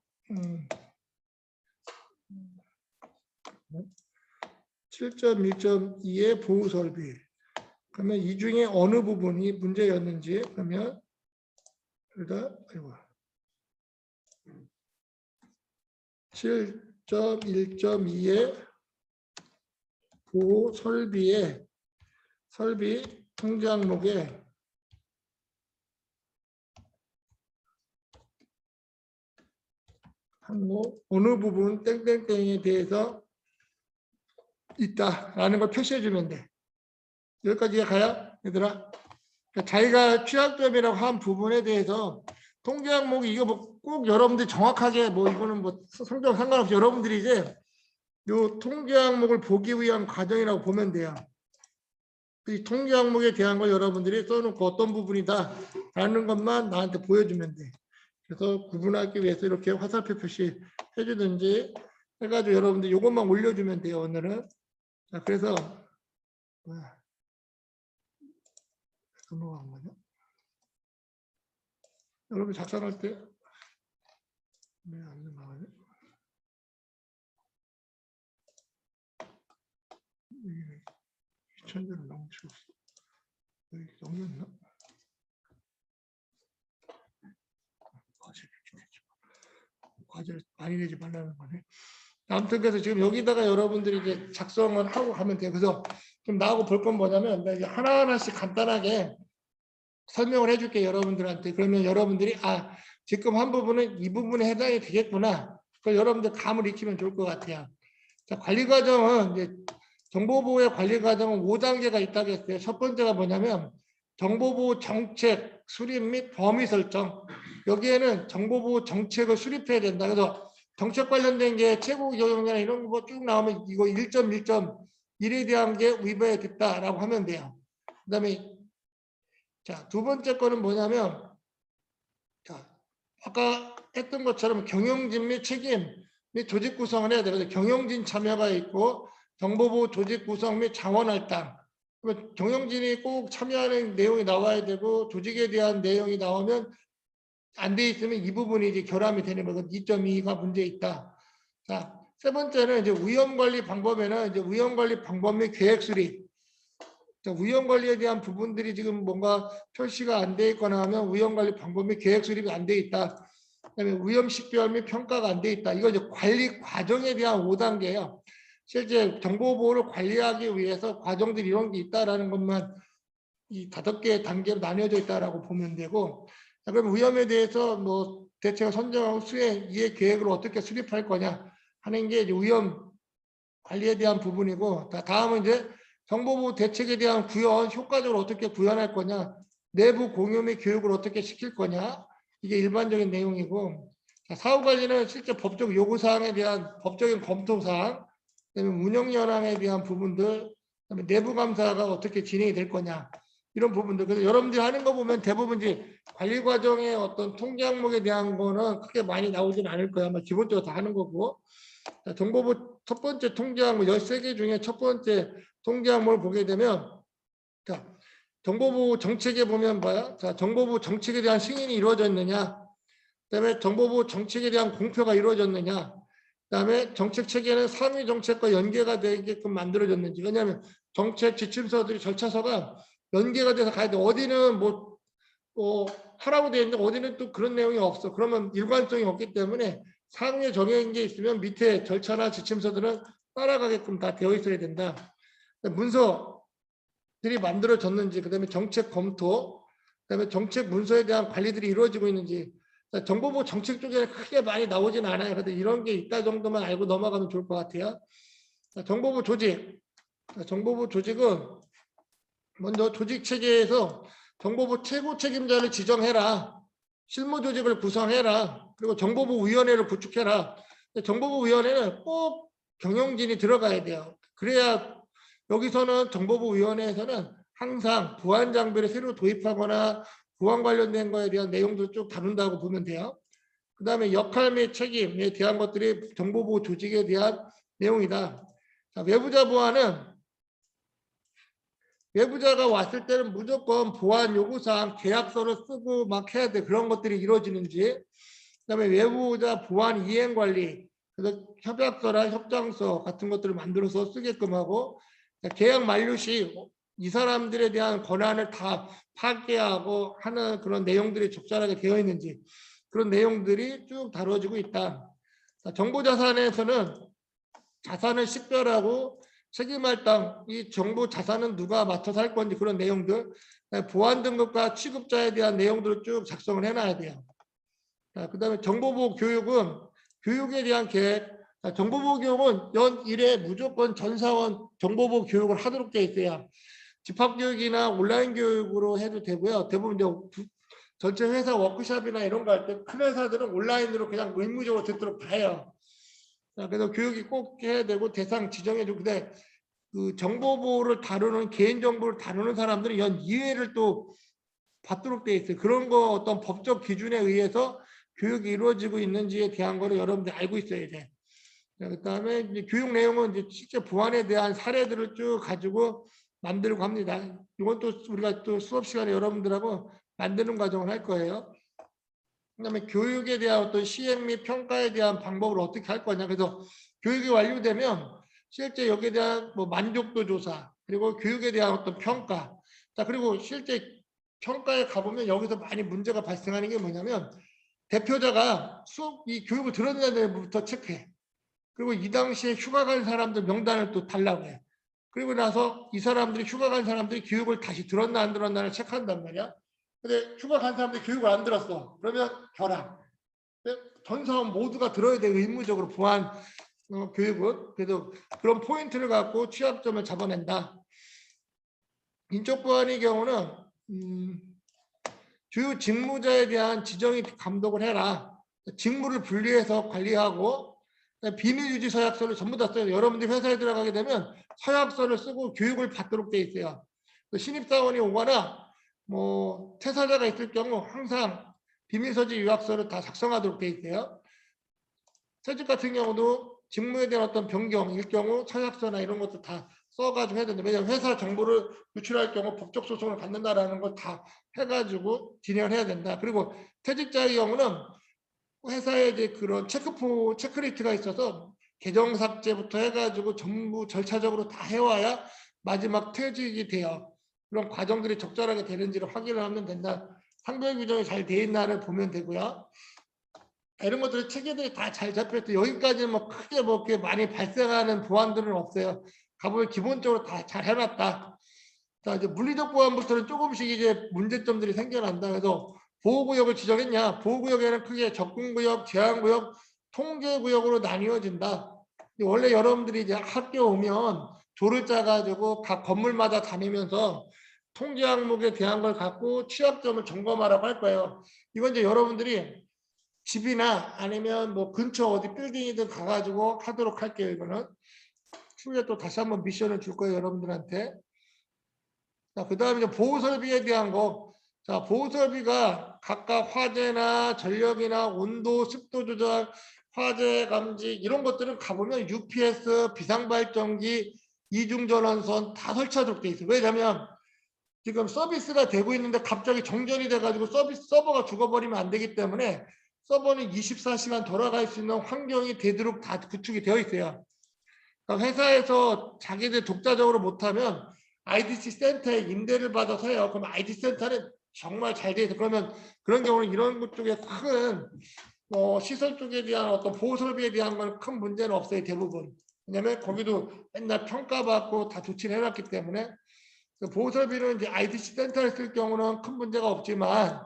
7.1.2의 보호 설비. 그러면 이 중에 어느 부분이 문제였는지 그러면 일단 7.1.2의 보호 설비 통제 항목에 항목 어느 부분 땡땡땡에 대해서 있다라는 걸 표시해 주면 돼. 여기까지 가요, 얘들아? 그러니까 자기가 취약점이라고 한 부분에 대해서 통계 항목이 이거 뭐 꼭 여러분들이 정확하게 뭐 이거는 뭐 성적 상관없이 여러분들이 이제 요 통계 항목을 보기 위한 과정이라고 보면 돼요. 이 통계 항목에 대한 걸 여러분들이 써놓고 어떤 부분이다 라는 것만 나한테 보여주면 돼. 그래서 구분하기 위해서 이렇게 화살표 표시 해주든지 해가지고 여러분들 이것만 올려주면 돼요, 오늘은. 자, 그래서 넘어간 거죠. 여러분 작성할 때 왜 안 넘어가죠? 천재를 넘치고 여기 넘겼나? 과제를 많이 내지 말라는 거네. 아무튼 그래서 지금 여기다가 여러분들이 이제 작성을 하고 가면 돼요. 그래서 좀 나하고 볼 건 뭐냐면 내가 이제 하나하나씩 간단하게 설명을 해줄게 여러분들한테. 그러면 여러분들이 아 지금 한 부분은 이 부분에 해당이 되겠구나. 그걸 여러분들 감을 익히면 좋을 것 같아요. 자, 관리 과정은 이제 정보보호의 관리 과정은 5단계가 있다고 했어요. 첫 번째가 뭐냐면 정보보호 정책 수립 및 범위 설정. 여기에는 정보보호 정책을 수립해야 된다. 그래서 정책 관련된 게 최고 경영자나 이런 거 쭉 나오면 이거 1.1.1에 대한 게 위반이 됐다라고 하면 돼요. 그다음에 자, 두 번째 거는 뭐냐면 자, 아까 했던 것처럼 경영진 및 책임 및 조직 구성을 해야 돼요. 그래서 경영진 참여가 있고 정보보호 조직 구성 및 자원 할당. 그러면 경영진이 꼭 참여하는 내용이 나와야 되고 조직에 대한 내용이 나오면 안 돼 있으면 이 부분이 이제 결함이 되는 거고 2.2가 문제 있다. 자, 세 번째는 이제 위험 관리 방법에는 이제 위험 관리 방법 및 계획 수립. 자, 위험 관리에 대한 부분들이 지금 뭔가 표시가 안 돼 있거나 하면 위험 관리 방법 및 계획 수립이 안 돼 있다. 그다음에 위험 식별 및 평가가 안 돼 있다. 이거 이제 관리 과정에 대한 5단계예요. 실제 정보보호를 관리하기 위해서 과정들이 이런 게 있다라는 것만 이 5개의 단계로 나뉘어져 있다라고 보면 되고, 자, 그럼 위험에 대해서 뭐 대책을 선정하고 수행, 이해 계획을 어떻게 수립할 거냐 하는 게 이제 위험 관리에 대한 부분이고, 다음은 이제 정보보호 대책에 대한 구현, 효과적으로 어떻게 구현할 거냐, 내부 공유 및 교육을 어떻게 시킬 거냐, 이게 일반적인 내용이고, 자, 사후관리는 실제 법적 요구사항에 대한 법적인 검토사항, 그다음에 운영 현황에 대한 부분들, 그다음에 내부 감사가 어떻게 진행이 될 거냐 이런 부분들. 그래서 여러분들이 하는 거 보면 대부분 이제 관리 과정의 어떤 통계 항목에 대한 거는 크게 많이 나오진 않을 거야. 아마 기본적으로 다 하는 거고. 자, 정보부 첫 번째 통계 항목 13개 중에 첫 번째 통계 항목을 보게 되면, 자, 정보부 정책에 보면 뭐야? 자, 정보부 정책에 대한 승인이 이루어졌느냐, 그다음에 정보부 정책에 대한 공표가 이루어졌느냐, 그다음에 정책 체계는 상위 정책과 연계가 되게끔 만들어졌는지. 왜냐하면 정책 지침서들이 절차서가 연계가 돼서 가야 돼. 어디는 뭐 하라고 되어 있는데 어디는 또 그런 내용이 없어. 그러면 일관성이 없기 때문에 상위에 정해진 게 있으면 밑에 절차나 지침서들은 따라가게끔 다 되어 있어야 된다. 문서들이 만들어졌는지, 그다음에 정책 검토, 그다음에 정책 문서에 대한 관리들이 이루어지고 있는지. 정보보호 정책 쪽에 크게 많이 나오진 않아요. 그래도 이런 게 있다 정도만 알고 넘어가면 좋을 것 같아요. 정보보호 조직. 정보보호 조직은 먼저 조직 체계에서 정보보호 최고 책임자를 지정해라. 실무 조직을 구성해라. 그리고 정보보호위원회를 구축해라. 정보보호위원회는 꼭 경영진이 들어가야 돼요. 그래야 여기서는 정보보호위원회에서는 항상 보안 장비를 새로 도입하거나 보안 관련된 거에 대한 내용도 쭉 다룬다고 보면 돼요. 그 다음에 역할 및 책임에 대한 것들이 정보보호 조직에 대한 내용이다. 자, 외부자 보안은 외부자가 왔을 때는 무조건 보안 요구사항 계약서를 쓰고 막 해야 돼. 그런 것들이 이루어지는지. 그다음에 외부자 보안 이행 관리, 그래서 협약서나 협정서 같은 것들을 만들어서 쓰게끔 하고, 계약 만료 시 이 사람들에 대한 권한을 다 파괴하고 하는 그런 내용들이 적절하게 되어 있는지, 그런 내용들이 쭉 다뤄지고 있다. 정보자산에서는 자산을 식별하고 책임할당, 이 정보 자산은 누가 맡아서 할 건지 그런 내용들, 보안 등급과 취급자에 대한 내용들을 쭉 작성을 해놔야 돼요. 그 다음에 정보보호 교육은 교육에 대한 계획, 정보보호 교육은 연 1회 무조건 전 사원 정보보호 교육을 하도록 되어 있어요. 집합교육이나 온라인 교육으로 해도 되고요. 대부분 이제 전체 회사 워크숍이나 이런 거 할 때 큰 회사들은 온라인으로 그냥 의무적으로 듣도록 다 해요. 자, 그래서 교육이 꼭 해야 되고 대상 지정해주고, 근데 그 정보보호를 다루는 개인정보를 다루는 사람들은 연 이해를 또 받도록 돼 있어요. 그런 거 어떤 법적 기준에 의해서 교육이 이루어지고 있는지에 대한 거를 여러분들 알고 있어야 돼. 그다음에 이제 교육 내용은 이제 실제 보안에 대한 사례들을 쭉 가지고 만들고 합니다. 이건 또 우리가 또 수업 시간에 여러분들하고 만드는 과정을 할 거예요. 그다음에 교육에 대한 어떤 시행 및 평가에 대한 방법을 어떻게 할 거냐. 그래서 교육이 완료되면 실제 여기에 대한 뭐 만족도 조사, 그리고 교육에 대한 어떤 평가. 자, 그리고 실제 평가에 가보면 여기서 많이 문제가 발생하는 게 뭐냐면 대표자가 수업 이 교육을 들었는 데부터 체크해. 그리고 이 당시에 휴가 간 사람들 명단을 또 달라고 해. 그리고 나서 이 사람들이 휴가 간 사람들이 교육을 다시 들었나 안 들었나를 체크한단 말이야. 근데 휴가 간 사람들이 교육을 안 들었어. 그러면 결함. 전 사람 모두가 들어야 돼. 의무적으로 보안 교육은. 그래서 그런 포인트를 갖고 취약점을 잡아낸다. 인적 보안의 경우는 주요 직무자에 대한 지정이 감독을 해라. 직무를 분리해서 관리하고 비밀 유지 서약서를 전부 다 써요. 여러분들이 회사에 들어가게 되면 서약서를 쓰고 교육을 받도록 돼 있어요. 신입사원이 오거나 뭐 퇴사자가 있을 경우 항상 비밀서지 요약서를 다 작성하도록 돼 있어요. 퇴직 같은 경우도 직무에 대한 어떤 변경일 경우 서약서나 이런 것도 다 써가지고 해야 되는데, 왜냐하면 회사 정보를 유출할 경우 법적 소송을 받는다라는 걸 다 해가지고 진행을 해야 된다. 그리고 퇴직자의 경우는 회사에 이제 그런 체크리스트가 있어서 계정 삭제부터 해가지고 전부 절차적으로 다 해와야 마지막 퇴직이 돼요. 그런 과정들이 적절하게 되는지를 확인을 하면 된다. 상별 규정이 잘 돼 있나를 보면 되고요. 이런 것들이 체계들이 다 잘 잡혀있고 여기까지는 뭐 크게 뭐 그렇게 많이 발생하는 보안들은 없어요. 가보면 기본적으로 다 잘 해놨다. 자, 이제 물리적 보안부터는 조금씩 이제 문제점들이 생겨난다. 그래서 보호구역을 지정했냐? 보호구역에는 크게 접근구역, 제한구역, 통제구역으로 나뉘어진다. 원래 여러분들이 이제 학교 오면 조를 짜가지고 각 건물마다 다니면서 통제 항목에 대한 걸 갖고 취약점을 점검하라고 할 거예요. 이건 이제 여러분들이 집이나 아니면 뭐 근처 어디 빌딩이든 가가지고 하도록 할게요. 이거는 추후에 또 다시 한번 미션을 줄 거예요, 여러분들한테. 자, 그 다음에 이제 보호설비에 대한 거. 자, 보호설비가 각각 화재나 전력이나 온도, 습도 조절, 화재 감지 이런 것들은 가보면 UPS, 비상발전기, 이중전원선 다 설치하도록 돼 있어요. 왜냐하면 지금 서비스가 되고 있는데 갑자기 정전이 돼가지고 서버가 죽어버리면 안 되기 때문에 서버는 24시간 돌아갈 수 있는 환경이 되도록 다 구축이 되어 있어요. 그러니까 회사에서 자기들 독자적으로 못하면 IDC 센터에 임대를 받아서 해요. 그럼 IDC 센터는 정말 잘 돼 있어. 그러면 그런 경우는 이런 것 쪽에 큰 시설 쪽에 대한 어떤 보호 설비에 대한 건 큰 문제는 없어요. 대부분. 왜냐면 거기도 맨날 평가받고 다 조치를 해놨기 때문에 보호 설비는 이제 IDC 센터에 쓸 경우는 큰 문제가 없지만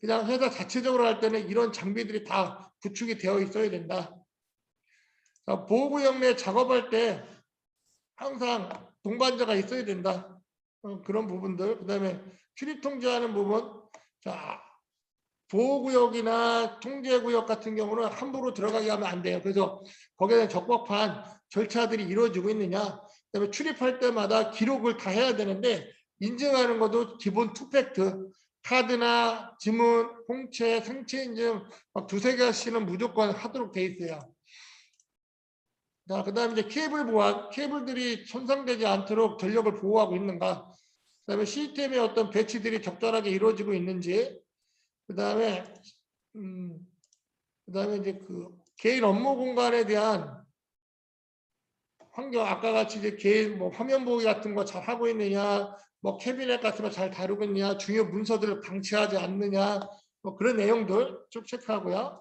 그냥 회사 자체적으로 할 때는 이런 장비들이 다 구축이 되어 있어야 된다. 보호구역 내 작업할 때 항상 동반자가 있어야 된다. 그런 부분들. 그 다음에 출입 통제하는 부분. 자, 보호구역이나 통제구역 같은 경우는 함부로 들어가게 하면 안 돼요. 그래서 거기에 대한 적법한 절차들이 이루어지고 있느냐. 그다음에 출입할 때마다 기록을 다 해야 되는데 인증하는 것도 기본 투팩트. 카드나 지문, 홍채, 생체 인증 막 두세 개씩은 무조건 하도록 돼 있어요. 자, 그 다음에 이제 케이블 보안, 케이블들이 손상되지 않도록 전력을 보호하고 있는가. 그 다음에 시스템의 어떤 배치들이 적절하게 이루어지고 있는지. 그 다음에 이제 그 개인 업무 공간에 대한 환경, 아까 같이 이제 개인 뭐 화면 보기 같은 거 잘 하고 있느냐, 뭐 캐비넷 같은 거 잘 다루고 있느냐, 중요 문서들을 방치하지 않느냐, 뭐 그런 내용들 쭉 체크하고요.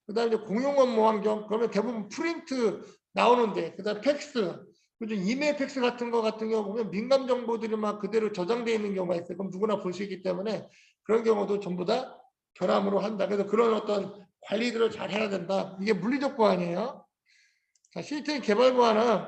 그 다음에 이제 공용 업무 환경, 그러면 대부분 프린트 나오는데, 그 다음에 팩스, 요즘 이메일 팩스 같은 거 같은 경우 보면 민감 정보들이 막 그대로 저장되어 있는 경우가 있어요. 그럼 누구나 볼 수 있기 때문에 그런 경우도 전부 다 결함으로 한다. 그래서 그런 어떤 관리들을 잘 해야 된다. 이게 물리적 보안이에요. 자, 시스템 개발 보안은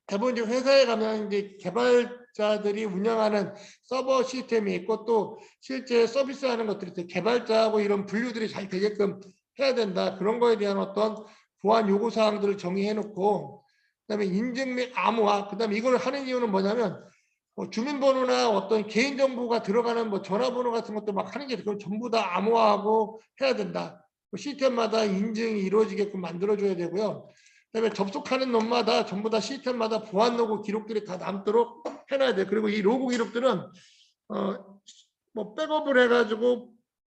대부분 이제 회사에 가면 이제 개발자들이 운영하는 서버 시스템이 있고 또 실제 서비스하는 것들이 있어요. 개발자하고 이런 분류들이 잘 되게끔 해야 된다. 그런 거에 대한 어떤 보안 요구 사항들을 정의해 놓고, 그다음에 인증 및 암호화, 그다음에 이걸 하는 이유는 뭐냐면 주민번호나 어떤 개인정보가 들어가는 뭐 전화번호 같은 것도 막 하는 게 그걸 전부 다 암호화하고 해야 된다. 시스템마다 인증이 이루어지게끔 만들어줘야 되고요. 그다음에 접속하는 놈마다 전부 다 시스템마다 보안 로그 기록들이 다 남도록 해놔야 돼. 그리고 이 로그 기록들은 뭐 백업을 해가지고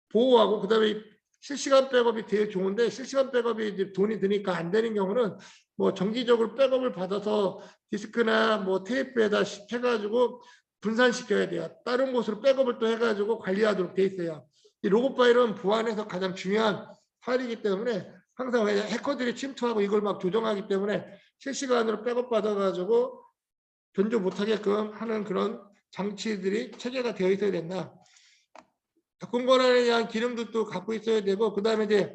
보호하고, 그다음에 실시간 백업이 되게 좋은데 실시간 백업이 이제 돈이 드니까 안 되는 경우는 뭐 정기적으로 백업을 받아서 디스크나 뭐 테이프에다 해가지고 분산시켜야 돼요. 다른 곳으로 백업을 또 해가지고 관리하도록 돼 있어요. 이 로그 파일은 보안에서 가장 중요한 파일이기 때문에 항상 해커들이 침투하고 이걸 막 조정하기 때문에 실시간으로 백업 받아가지고 변조 못하게끔 하는 그런 장치들이 체계가 되어 있어야 된다. 접근 권한에 대한 기능들도 갖고 있어야 되고, 그 다음에 이제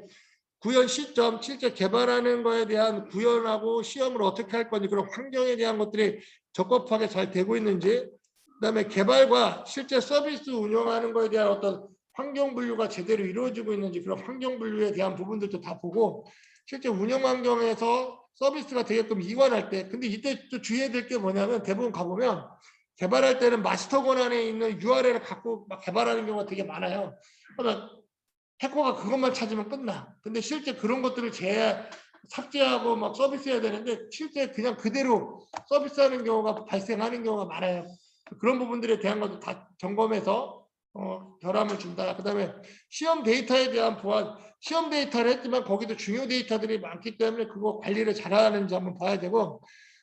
구현 시점, 실제 개발하는 거에 대한 구현하고 시험을 어떻게 할 건지 그런 환경에 대한 것들이 적법하게 잘 되고 있는지, 그 다음에 개발과 실제 서비스 운영하는 거에 대한 어떤 환경 분류가 제대로 이루어지고 있는지 그런 환경 분류에 대한 부분들도 다 보고, 실제 운영 환경에서 서비스가 되게끔 이관할 때, 근데 이때 또 주의해야 될 게 뭐냐면 대부분 가보면 개발할 때는 마스터 권한에 있는 URL을 갖고 막 개발하는 경우가 되게 많아요. 그러면 해커가 그것만 찾으면 끝나. 근데 실제 그런 것들을 삭제하고 막 서비스해야 되는데 실제 그냥 그대로 서비스하는 경우가 발생하는 경우가 많아요. 그런 부분들에 대한 것도 다 점검해서 결함을 준다. 그다음에 시험 데이터에 대한 보안, 시험 데이터를 했지만 거기도 중요 데이터들이 많기 때문에 그거 관리를 잘하는지 한번 봐야 되고,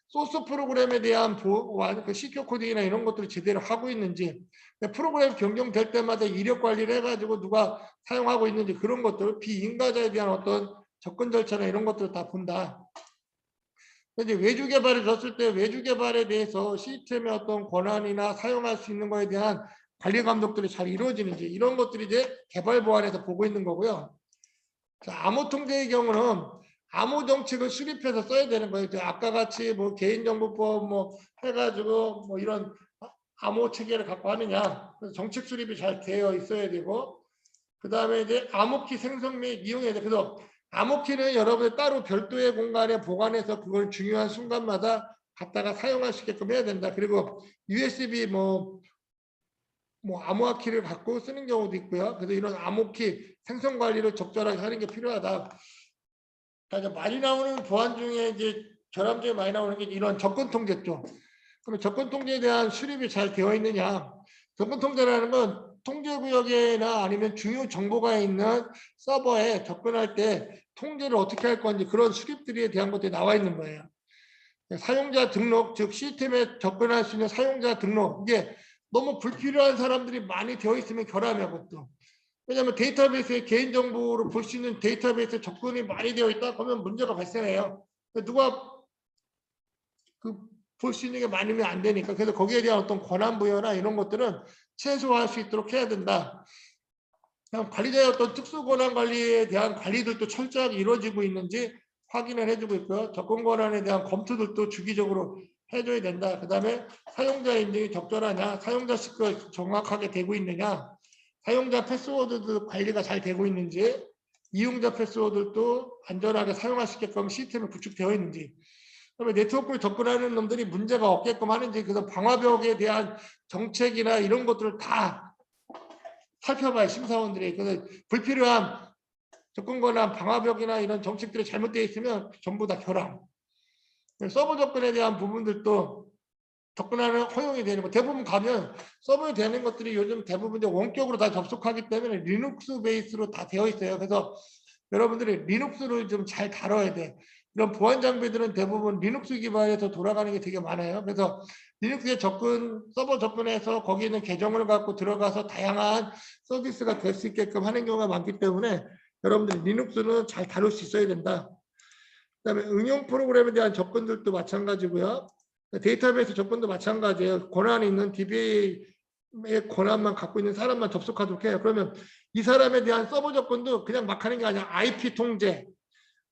소스 프로그램에 대한 보안, 그 시큐어 코딩이나 이런 것들을 제대로 하고 있는지, 프로그램 변경될 때마다 이력 관리를 해가지고 누가 사용하고 있는지 그런 것들, 비인가자에 대한 어떤 접근 절차나 이런 것들을 다 본다. 이제 외주 개발을 줬을 때 외주 개발에 대해서 시스템의 어떤 권한이나 사용할 수 있는 거에 대한 관리 감독들이 잘 이루어지는지 이런 것들이 이제 개발 보안에서 보고 있는 거고요. 자, 암호 통제의 경우는 암호 정책을 수립해서 써야 되는 거예요. 아까 같이 뭐 개인정보법 뭐 해가지고 뭐 이런 암호 체계를 갖고 하느냐. 그래서 정책 수립이 잘 되어 있어야 되고, 그 다음에 이제 암호키 생성 및 이용해야 돼. 그래서 암호키는 여러분이 따로 별도의 공간에 보관해서 그걸 중요한 순간마다 갖다가 사용할 수 있게끔 해야 된다. 그리고 USB 뭐 암호화키를 갖고 쓰는 경우도 있고요. 그래서 이런 암호키 생성 관리를 적절하게 하는 게 필요하다. 그러니까 많이 나오는 보안 중에 이제 결함 중에 많이 나오는 게 이런 접근 통제죠. 그러면 접근 통제에 대한 수립이 잘 되어 있느냐? 접근 통제라는 건 통제 구역이나 아니면 중요 정보가 있는 서버에 접근할 때 통제를 어떻게 할 건지 그런 수립들에 대한 것들이 나와 있는 거예요. 사용자 등록, 즉 시스템에 접근할 수 있는 사용자 등록, 이게 너무 불필요한 사람들이 많이 되어 있으면 결함이야, 그것도. 왜냐하면 데이터베이스에 개인정보로 볼 수 있는 데이터베이스에 접근이 많이 되어 있다 그러면 문제가 발생해요. 누가 볼 수 있는 게 많으면 안 되니까. 그래서 거기에 대한 어떤 권한 부여나 이런 것들은 최소화할 수 있도록 해야 된다. 관리자의 어떤 특수 권한 관리에 대한 관리들도 철저하게 이루어지고 있는지 확인을 해주고 있고요. 접근 권한에 대한 검토들도 주기적으로 해줘야 된다. 그 다음에 사용자 인증이 적절하냐, 사용자 시크가 정확하게 되고 있느냐, 사용자 패스워드도 관리가 잘 되고 있는지, 이용자 패스워드도 안전하게 사용할 수 있게끔 시스템이 구축되어 있는지, 그다음에 네트워크를 접근하는 놈들이 문제가 없게끔 하는지, 그래서 방화벽에 대한 정책이나 이런 것들을 다 살펴봐요, 심사원들이. 그래서 불필요한 접근 권한 방화벽이나 이런 정책들이 잘못되어 있으면 전부 다 결함. 서버 접근에 대한 부분들도 접근하는 허용이 되는 거. 대부분 가면 서버에 되는 것들이 요즘 대부분 원격으로 다 접속하기 때문에 리눅스 베이스로 다 되어 있어요. 그래서 여러분들이 리눅스를 좀 잘 다뤄야 돼. 이런 보안 장비들은 대부분 리눅스 기반에서 돌아가는 게 되게 많아요. 그래서 리눅스에 서버 접근해서 거기 있는 계정을 갖고 들어가서 다양한 서비스가 될 수 있게끔 하는 경우가 많기 때문에 여러분들이 리눅스는 잘 다룰 수 있어야 된다. 그다음에 응용 프로그램에 대한 접근들도 마찬가지고요. 데이터베이스 접근도 마찬가지예요. 권한이 있는 DBA의 권한만 갖고 있는 사람만 접속하도록 해요. 그러면 이 사람에 대한 서버 접근도 그냥 막 하는 게 아니라 IP 통제,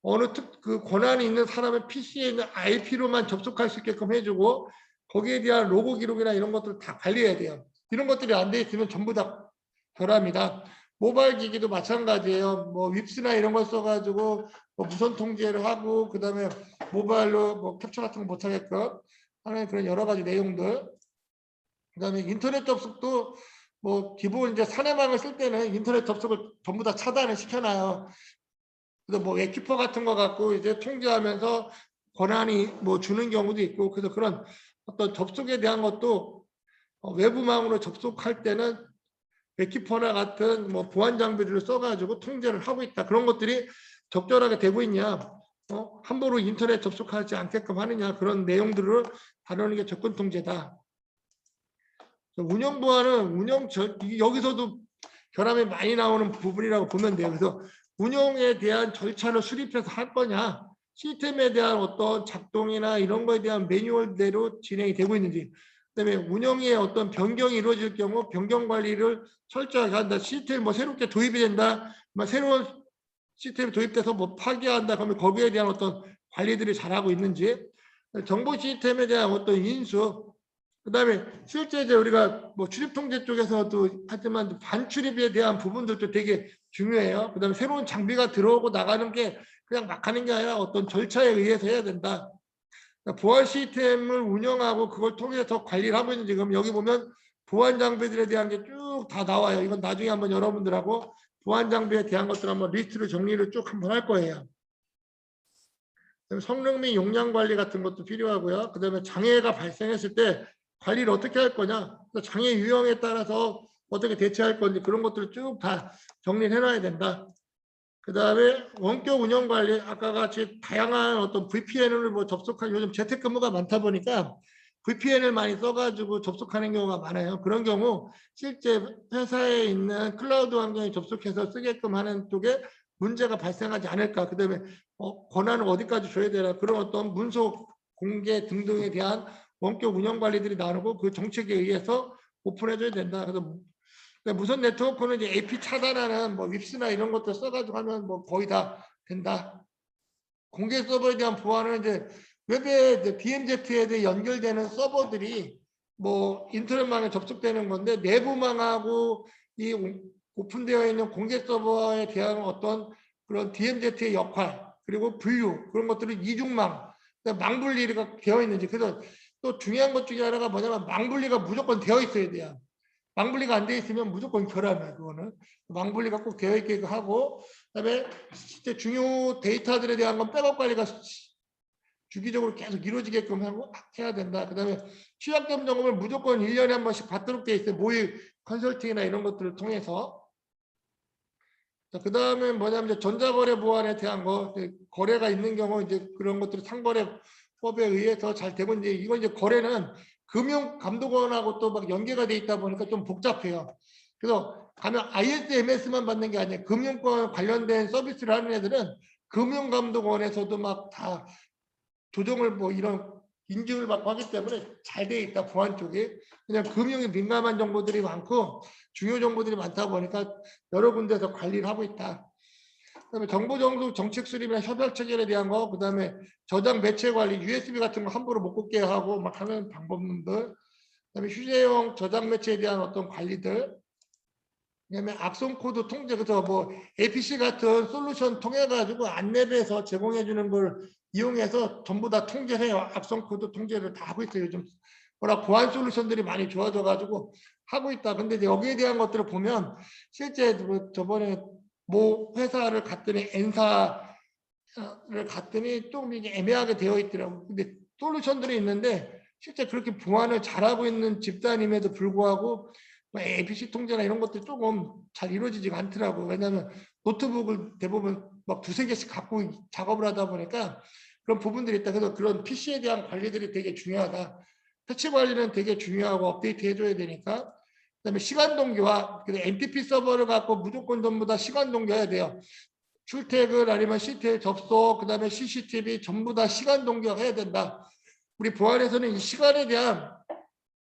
어느 그 권한이 있는 사람의 PC에 있는 IP로만 접속할 수 있게끔 해주고, 거기에 대한 로고 기록이나 이런 것들을 다 관리해야 돼요. 이런 것들이 안 돼 있으면 전부 다 결함이다. 모바일 기기도 마찬가지예요. 뭐 윕스나 이런 걸 써가지고 뭐 무선 통제를 하고 그다음에 모바일로 뭐 캡처 같은 거 못하게끔 하는 그런 여러 가지 내용들. 그다음에 인터넷 접속도 뭐 기본 이제 사내망을 쓸 때는 인터넷 접속을 전부 다 차단을 시켜놔요. 그래서 뭐 웨키퍼 같은 거 갖고 이제 통제하면서 권한이 뭐 주는 경우도 있고 그래서 그런 어떤 접속에 대한 것도 외부망으로 접속할 때는 웨키퍼나 같은 뭐 보안 장비들을 써가지고 통제를 하고 있다. 그런 것들이 적절하게 되고 있냐, 함부로 인터넷 접속하지 않게끔 하느냐 그런 내용들을 다루는 게 접근 통제다. 운영 보안은 여기서도 결함이 많이 나오는 부분이라고 보면 돼요. 그래서 운영에 대한 절차를 수립해서 할 거냐, 시스템에 대한 어떤 작동이나 이런 거에 대한 매뉴얼대로 진행이 되고 있는지, 그다음에 운영에 어떤 변경이 이루어질 경우 변경 관리를 철저하게 한다. 시스템이 뭐 새롭게 도입이 된다, 뭐 새로운 시스템이 도입돼서 뭐 파괴한다 그러면 거기에 대한 어떤 관리들이 잘하고 있는지, 정보 시스템에 대한 어떤 인수, 그다음에 실제 이제 우리가 뭐 출입 통제 쪽에서도 하지만 반출입에 대한 부분들도 되게 중요해요. 그다음에 새로운 장비가 들어오고 나가는 게 그냥 막 하는 게 아니라 어떤 절차에 의해서 해야 된다. 그러니까 보안 시스템을 운영하고 그걸 통해서 관리를 하고 있는 지금 여기 보면 보안 장비들에 대한 게 쭉 다 나와요. 이건 나중에 한번 여러분들하고 보안 장비에 대한 것들 한번 리스트를 정리를 쭉 한번 할 거예요. 성능 및 용량 관리 같은 것도 필요하고요. 그다음에 장애가 발생했을 때 관리를 어떻게 할 거냐, 장애 유형에 따라서 어떻게 대처할 건지 그런 것들을 쭉 다 정리를 해놔야 된다. 그 다음에 원격 운영 관리, 아까 같이 다양한 어떤 VPN을 뭐 접속한, 요즘 재택근무가 많다 보니까 VPN을 많이 써가지고 접속하는 경우가 많아요. 그런 경우 실제 회사에 있는 클라우드 환경에 접속해서 쓰게끔 하는 쪽에 문제가 발생하지 않을까. 그 다음에 권한을 어디까지 줘야 되나, 그런 어떤 문서 공개 등등에 대한 원격 운영 관리들이 나오고 그 정책에 의해서 오픈해줘야 된다. 그래서 무선 네트워크는 이제 AP 차단하는 뭐 윕스나 이런 것들 써가지고 하면 뭐 거의 다 된다. 공개 서버에 대한 보안은 이제 웹에 DMZ에 대해 연결되는 서버들이 뭐 인터넷망에 접속되는 건데 내부망하고 이 오픈되어 있는 공개 서버에 대한 어떤 그런 DMZ의 역할, 그리고 분류, 그런 것들은 이중망, 망분리가 되어 있는지. 그래서 또 중요한 것 중에 하나가 뭐냐면 망분리가 무조건 되어 있어야 돼요. 망분리가 안 돼 있으면 무조건 결함이야. 그거는 망분리가 꼭 되어 있게 하고, 그다음에 진짜 중요 데이터들에 대한 건 백업 관리가 주기적으로 계속 이루어지게끔 해야 된다. 그다음에 취약점 점검을 무조건 1년에 한 번씩 받도록 돼 있어요. 모의 컨설팅이나 이런 것들을 통해서. 그 다음에 뭐냐면 전자거래 보안에 대한 거, 거래가 있는 경우 이제 그런 것들이 상거래법에 의해서 잘 되고, 이제 이건 이제 거래는 금융감독원하고 또 막 연계가 돼 있다 보니까 좀 복잡해요. 그래서 가면 ISMS만 받는 게 아니에요. 금융권 관련된 서비스를 하는 애들은 금융감독원에서도 막 다 조정을 뭐 이런 인증을 받고 하기 때문에 잘 돼 있다. 보안 쪽이. 그냥 금융에 민감한 정보들이 많고 중요 정보들이 많다 보니까 여러 군데서 관리를 하고 있다. 그다음에 정보 정책 수립이나 협약 체결에 대한 거, 그다음에 저장 매체 관리, USB 같은 거 함부로 못 꽂게 하고 막 하는 방법들, 그다음에 휴대용 저장 매체에 대한 어떤 관리들, 그다음에 악성 코드 통제, 그래서 뭐 APC 같은 솔루션 통해 가지고 안랩에서 제공해 주는 걸 이용해서 전부 다 통제해요. 악성 코드 통제를 다 하고 있어요. 요즘 워낙 보안 솔루션들이 많이 좋아져 가지고 하고 있다. 근데 이제 여기에 대한 것들을 보면 실제 뭐 저번에 모 회사를 갔더니 N사를 갔더니 좀 이게 애매하게 되어 있더라고. 근데 솔루션들이 있는데 실제 그렇게 보안을 잘하고 있는 집단임에도 불구하고 APC 통제나 이런 것들이 조금 잘 이루어지지가 않더라고. 왜냐하면 노트북을 대부분 막 두세 개씩 갖고 작업을 하다 보니까 그런 부분들이 있다. 그래서 그런 PC에 대한 관리들이 되게 중요하다. 패치 관리는 되게 중요하고 업데이트 해줘야 되니까. 그다음에 시간 동기화, NTP 서버를 갖고 무조건 전부 다 시간 동기화해야 돼요. 출퇴근 아니면 CTL 접속, 그다음에 CCTV 전부 다 시간 동기화해야 된다. 우리 보안에서는 이 시간에 대한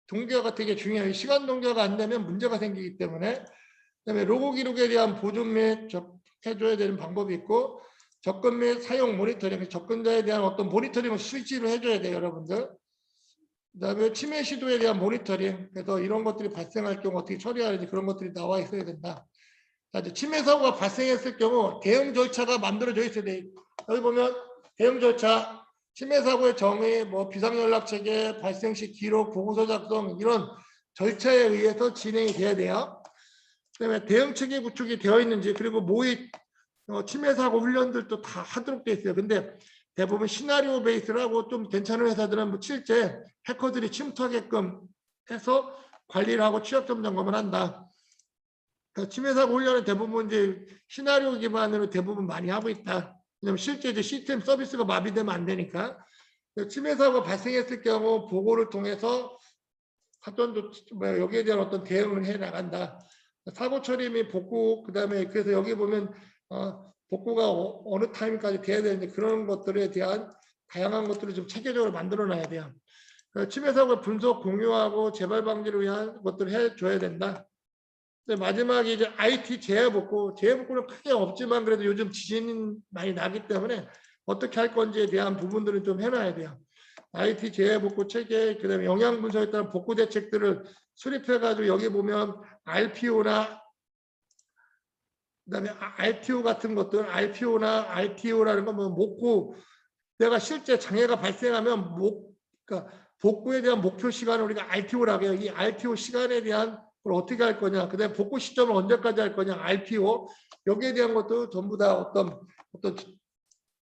동기화가 되게 중요해요. 시간 동기화가 안 되면 문제가 생기기 때문에. 그다음에 로고 기록에 대한 보존 및 해줘야 되는 방법이 있고, 접근 및 사용 모니터링, 접근자에 대한 어떤 모니터링을 수시로 해줘야 돼요, 여러분들. 그다음에 침해 시도에 대한 모니터링, 그래서 이런 것들이 발생할 경우 어떻게 처리하는지 그런 것들이 나와 있어야 된다. 자, 이제 침해 사고가 발생했을 경우 대응 절차가 만들어져 있어야 돼. 여기 보면 대응 절차, 침해 사고의 정의, 뭐 비상연락 체계, 발생 시 기록, 보고서 작성 이런 절차에 의해서 진행이 돼야 돼요. 그다음에 대응 체계 구축이 되어 있는지, 그리고 모의 침해 사고 훈련들도 다 하도록 돼 있어요. 근데 대부분 시나리오 베이스라고 좀 괜찮은 회사들은 뭐 실제 해커들이 침투하게끔 해서 관리를 하고 취약점 점검을 한다. 그러니까 침해 사고 훈련은 대부분 이제 시나리오 기반으로 대부분 많이 하고 있다. 왜냐면 실제 이제 시스템 서비스가 마비되면 안 되니까. 침해 사고가 발생했을 경우 보고를 통해서 사건도 여기에 대한 어떤 대응을 해 나간다. 사고 처리 및 복구, 그다음에 그래서 여기 보면 복구가 어느 타임까지 돼야 되는데 그런 것들에 대한 다양한 것들을 좀 체계적으로 만들어 놔야 돼요. 침해 사고 분석, 공유하고 재발 방지를 위한 것들을 해줘야 된다. 마지막에 이제 IT 재해복구, 재해복구는 크게 없지만 그래도 요즘 지진이 많이 나기 때문에 어떻게 할 건지에 대한 부분들은 좀 해놔야 돼요. IT 재해복구 체계, 그다음에 영향 분석에 따른 복구 대책들을 수립해가지고 여기 보면 RPO나 그다음에 RTO 같은 것들, RPO나 RTO라는 건 뭐 목구, 내가 실제 장애가 발생하면 그러니까 복구에 대한 목표 시간을 우리가 RTO라고 해요. 이 RTO 시간에 대한 걸 어떻게 할 거냐, 그다음에 복구 시점을 언제까지 할 거냐, RPO 여기에 대한 것도 전부 다 어떤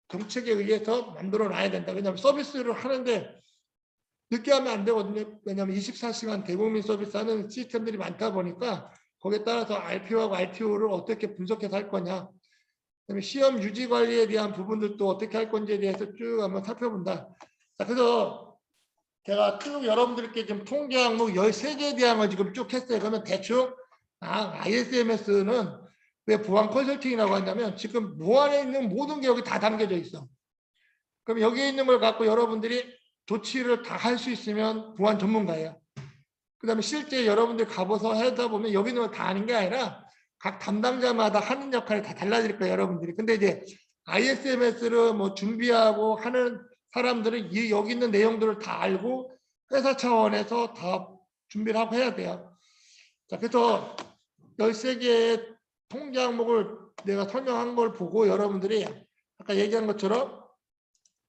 정책에 의해서 만들어 놔야 된다. 왜냐하면 서비스를 하는데 늦게 하면 안 되거든요. 왜냐하면 24시간 대국민 서비스 하는 시스템들이 많다 보니까 거기에 따라서 RPO하고 RTO를 어떻게 분석해서 할 거냐, 그다음에 시험 유지 관리에 대한 부분들도 어떻게 할 건지에 대해서 쭉 한번 살펴본다. 자, 그래서 제가 쭉 여러분들께 지금 통계 항목 13개에 대한 걸 지금 쭉 했어요. 그러면 대충 ISMS는 왜 보안 컨설팅이라고 하냐면 지금 보안에 있는 모든 게 여기 다 담겨져 있어. 그럼 여기에 있는 걸 갖고 여러분들이 조치를 다 할 수 있으면 보안 전문가예요. 그 다음에 실제 여러분들 가봐서 하다 보면 여기 있는 걸 다 아는 게 아니라 각 담당자마다 하는 역할이 다 달라질 거예요, 여러분들이. 근데 이제 ISMS를 뭐 준비하고 하는 사람들은 여기 있는 내용들을 다 알고 회사 차원에서 다 준비를 하고 해야 돼요. 자, 그래서 13개의 통계 항목을 내가 설명한 걸 보고 여러분들이 아까 얘기한 것처럼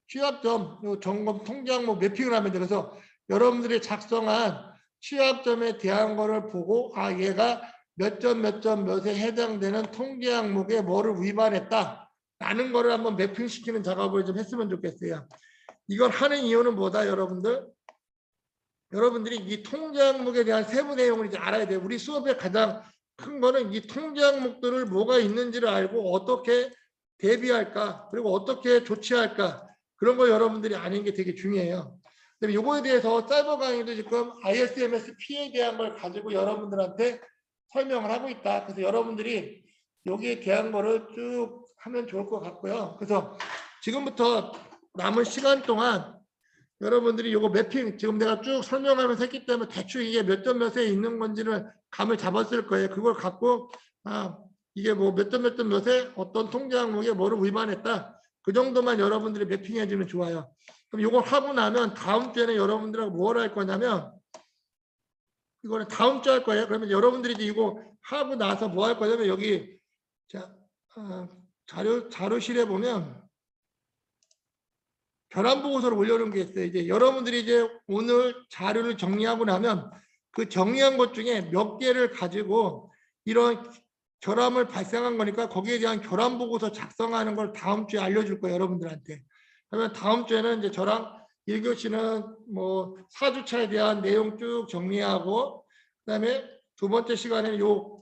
취약점 점검 통계 항목 매핑을 하면 돼. 그래서 여러분들이 작성한 취약점에 대한 거를 보고 얘가 몇 점 몇에 해당되는 통계 항목에 뭐를 위반했다 라는 거를 한번 매핑시키는 작업을 좀 했으면 좋겠어요. 이걸 하는 이유는 뭐다, 여러분들? 여러분들이 이 통계 항목에 대한 세부 내용을 이제 알아야 돼요. 우리 수업의 가장 큰 거는 이 통계 항목들을 뭐가 있는지를 알고 어떻게 대비할까, 그리고 어떻게 조치할까, 그런 거 여러분들이 아는 게 되게 중요해요. 그다음에 이거에 대해서 사이버 강의도 지금 ISMS-P에 대한 걸 가지고 여러분들한테 설명을 하고 있다. 그래서 여러분들이 여기에 대한 거를 쭉 하면 좋을 것 같고요. 그래서 지금부터 남은 시간 동안 여러분들이 이거 매핑 지금 내가 쭉 설명하면서 했기 때문에 대충 이게 몇 점 몇에 있는 건지를 감을 잡았을 거예요. 그걸 갖고 이게 뭐 몇 점 몇에 어떤 통계 항목에 뭐를 위반했다, 그 정도만 여러분들이 매핑해 주면 좋아요. 그럼 이걸 하고 나면 다음 주에는 여러분들하고 뭘 할 거냐면, 이거는 다음 주 할 거예요. 그러면 여러분들이 이제 이거 하고 나서 뭐 할 거냐면 여기 자료실에 보면 결함 보고서를 올려놓은 게 있어요. 이제 여러분들이 이제 오늘 자료를 정리하고 나면 그 정리한 것 중에 몇 개를 가지고 이런 결함을 발생한 거니까 거기에 대한 결함 보고서 작성하는 걸 다음 주에 알려줄 거예요, 여러분들한테. 그러면 다음 주에는 이제 저랑 1교시는 뭐 4주차에 대한 내용 쭉 정리하고, 그다음에 두 번째 시간에는 요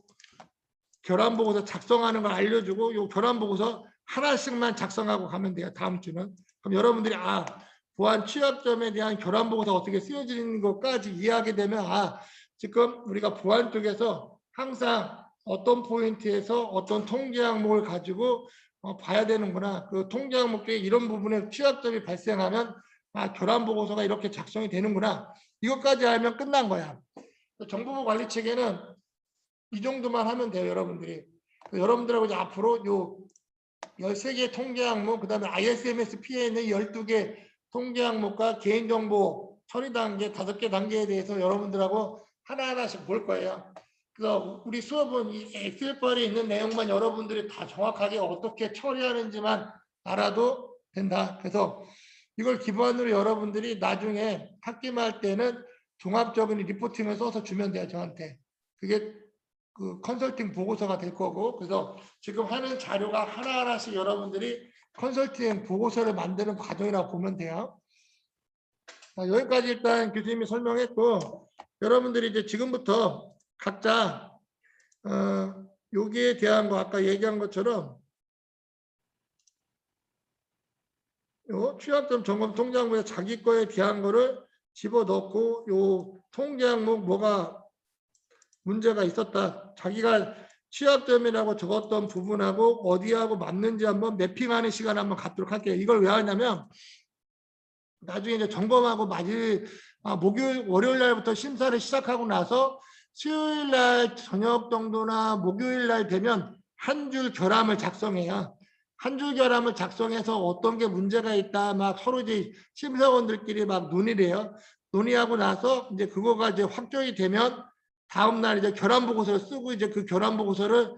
결함 보고서 작성하는 걸 알려주고 요 결함 보고서 하나씩만 작성하고 가면 돼요, 다음 주는. 그럼 여러분들이 보안 취약점에 대한 결함 보고서 어떻게 쓰여지는 것까지 이해하게 되면 지금 우리가 보안 쪽에서 항상 어떤 포인트에서 어떤 통계 항목을 가지고 봐야 되는구나. 그 통계 항목 중에 이런 부분에 취약점이 발생하면 결함 보고서가 이렇게 작성이 되는구나. 이것까지 알면 끝난 거야. 정보보 관리 체계는 이 정도만 하면 돼요, 여러분들이. 여러분들하고 이제 앞으로 요 13개 통계 항목, 그 다음에 ISMS-P에 있는 12개 통계 항목과 개인정보 처리 단계, 5개 단계에 대해서 여러분들하고 하나하나씩 볼 거예요. 그래서 우리 수업은 이 엑셀 파일에 있는 내용만 여러분들이 다 정확하게 어떻게 처리하는지만 알아도 된다. 그래서 이걸 기반으로 여러분들이 나중에 학기말 때는 종합적인 리포팅을 써서 주면 돼요, 저한테. 그게 그 컨설팅 보고서가 될 거고, 그래서 지금 하는 자료가 하나하나씩 여러분들이 컨설팅 보고서를 만드는 과정이라고 보면 돼요. 자, 여기까지 일단 교수님이 설명했고, 여러분들이 이제 지금부터 각자 여기에 대한 거 아까 얘기한 것처럼 요 취약점 점검 통계 항목에 자기 거에 대한 거를 집어넣고 요 통계 항목 뭐가 문제가 있었다. 자기가 취약점이라고 적었던 부분하고 어디하고 맞는지 한번 매핑하는 시간 한번 갖도록 할게요. 이걸 왜 하냐면 나중에 이제 점검하고 목요일, 월요일 날부터 심사를 시작하고 나서 수요일 날 저녁 정도나 목요일 날 되면 한 줄 결함을 작성해요. 한 줄 결함을 작성해서 어떤 게 문제가 있다 막 서로 이제 심사원들끼리 막 논의래요. 논의하고 나서 이제 그거가 이제 확정이 되면 다음 날 이제 결함 보고서를 쓰고 이제 그 결함 보고서를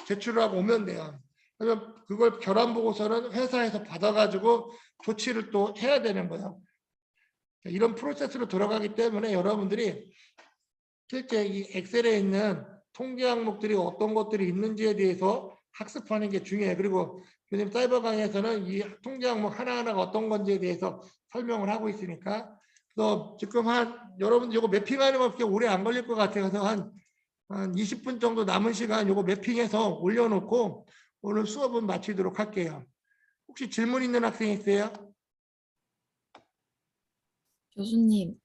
제출하고 오면 돼요. 그래서 그걸 결함 보고서는 회사에서 받아가지고 조치를 또 해야 되는 거예요. 이런 프로세스로 돌아가기 때문에 여러분들이 실제 이 엑셀에 있는 통계 항목들이 어떤 것들이 있는지에 대해서 학습하는 게 중요해요. 그리고 요즘 사이버 강의에서는 이 통계 항목 하나하나가 어떤 건지에 대해서 설명을 하고 있으니까 그래서 지금 여러분들 이거 매핑하는 거 그렇게 오래 안 걸릴 것 같아요. 그래서 한 20분 정도 남은 시간 이거 매핑해서 올려놓고 오늘 수업은 마치도록 할게요. 혹시 질문 있는 학생 있어요? 교수님,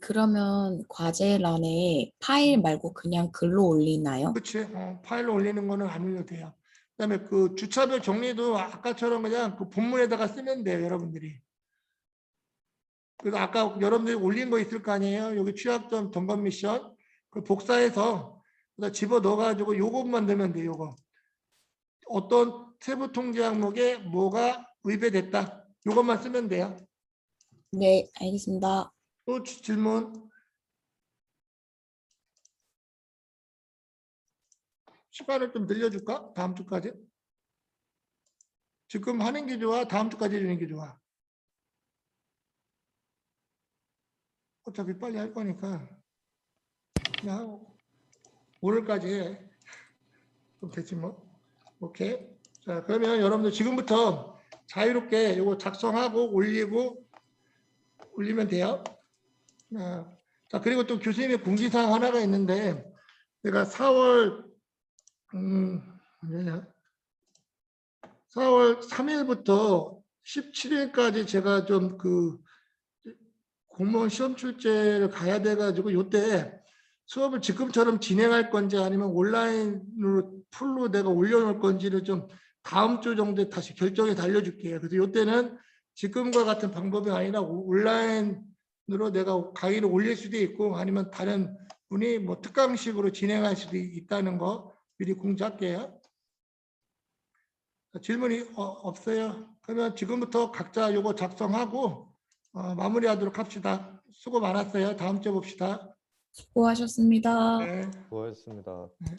그러면 과제란에 파일 말고 그냥 글로 올리나요? 그렇지. 파일로 올리는 거는 안 올려도 돼요. 그다음에 그 주차별 정리도 아까처럼 그냥 그 본문에다가 쓰면 돼요, 여러분들이. 그래서 아까 여러분들이 올린 거 있을 거 아니에요. 여기 취약점 점검 미션 그 복사해서 집어 넣어가지고 요것만 넣으면 돼요. 요거 어떤 세부 통계 항목에 뭐가 의배됐다. 요것만 쓰면 돼요. 네, 알겠습니다. 또 질문? 시간을 좀 늘려줄까? 다음 주까지? 지금 하는 게 좋아? 다음 주까지 해주는 게 좋아? 어차피 빨리 할 거니까 그냥 오늘까지 해. 그럼 되지 뭐. 오케이. 자, 그러면 여러분들 지금부터 자유롭게 이거 작성하고 올리면 돼요. 자, 그리고 또 교수님의 공지사항 하나가 있는데 내가 4월 3일부터 17일까지 제가 좀 그 공무원 시험 출제를 가야 돼가지고 요때 수업을 지금처럼 진행할 건지 아니면 온라인으로 풀로 내가 올려놓을 건지를 좀 다음 주 정도에 다시 결정해서 알려줄게요. 그래서 요때는 지금과 같은 방법이 아니라 온라인으로 내가 강의를 올릴 수도 있고 아니면 다른 분이 뭐 특강식으로 진행할 수도 있다는 거 미리 공지할게요. 질문이 없어요. 그러면 지금부터 각자 요거 작성하고 마무리하도록 합시다. 수고 많았어요. 다음 주에 봅시다. 수고하셨습니다. 네. 수고하셨습니다. 네.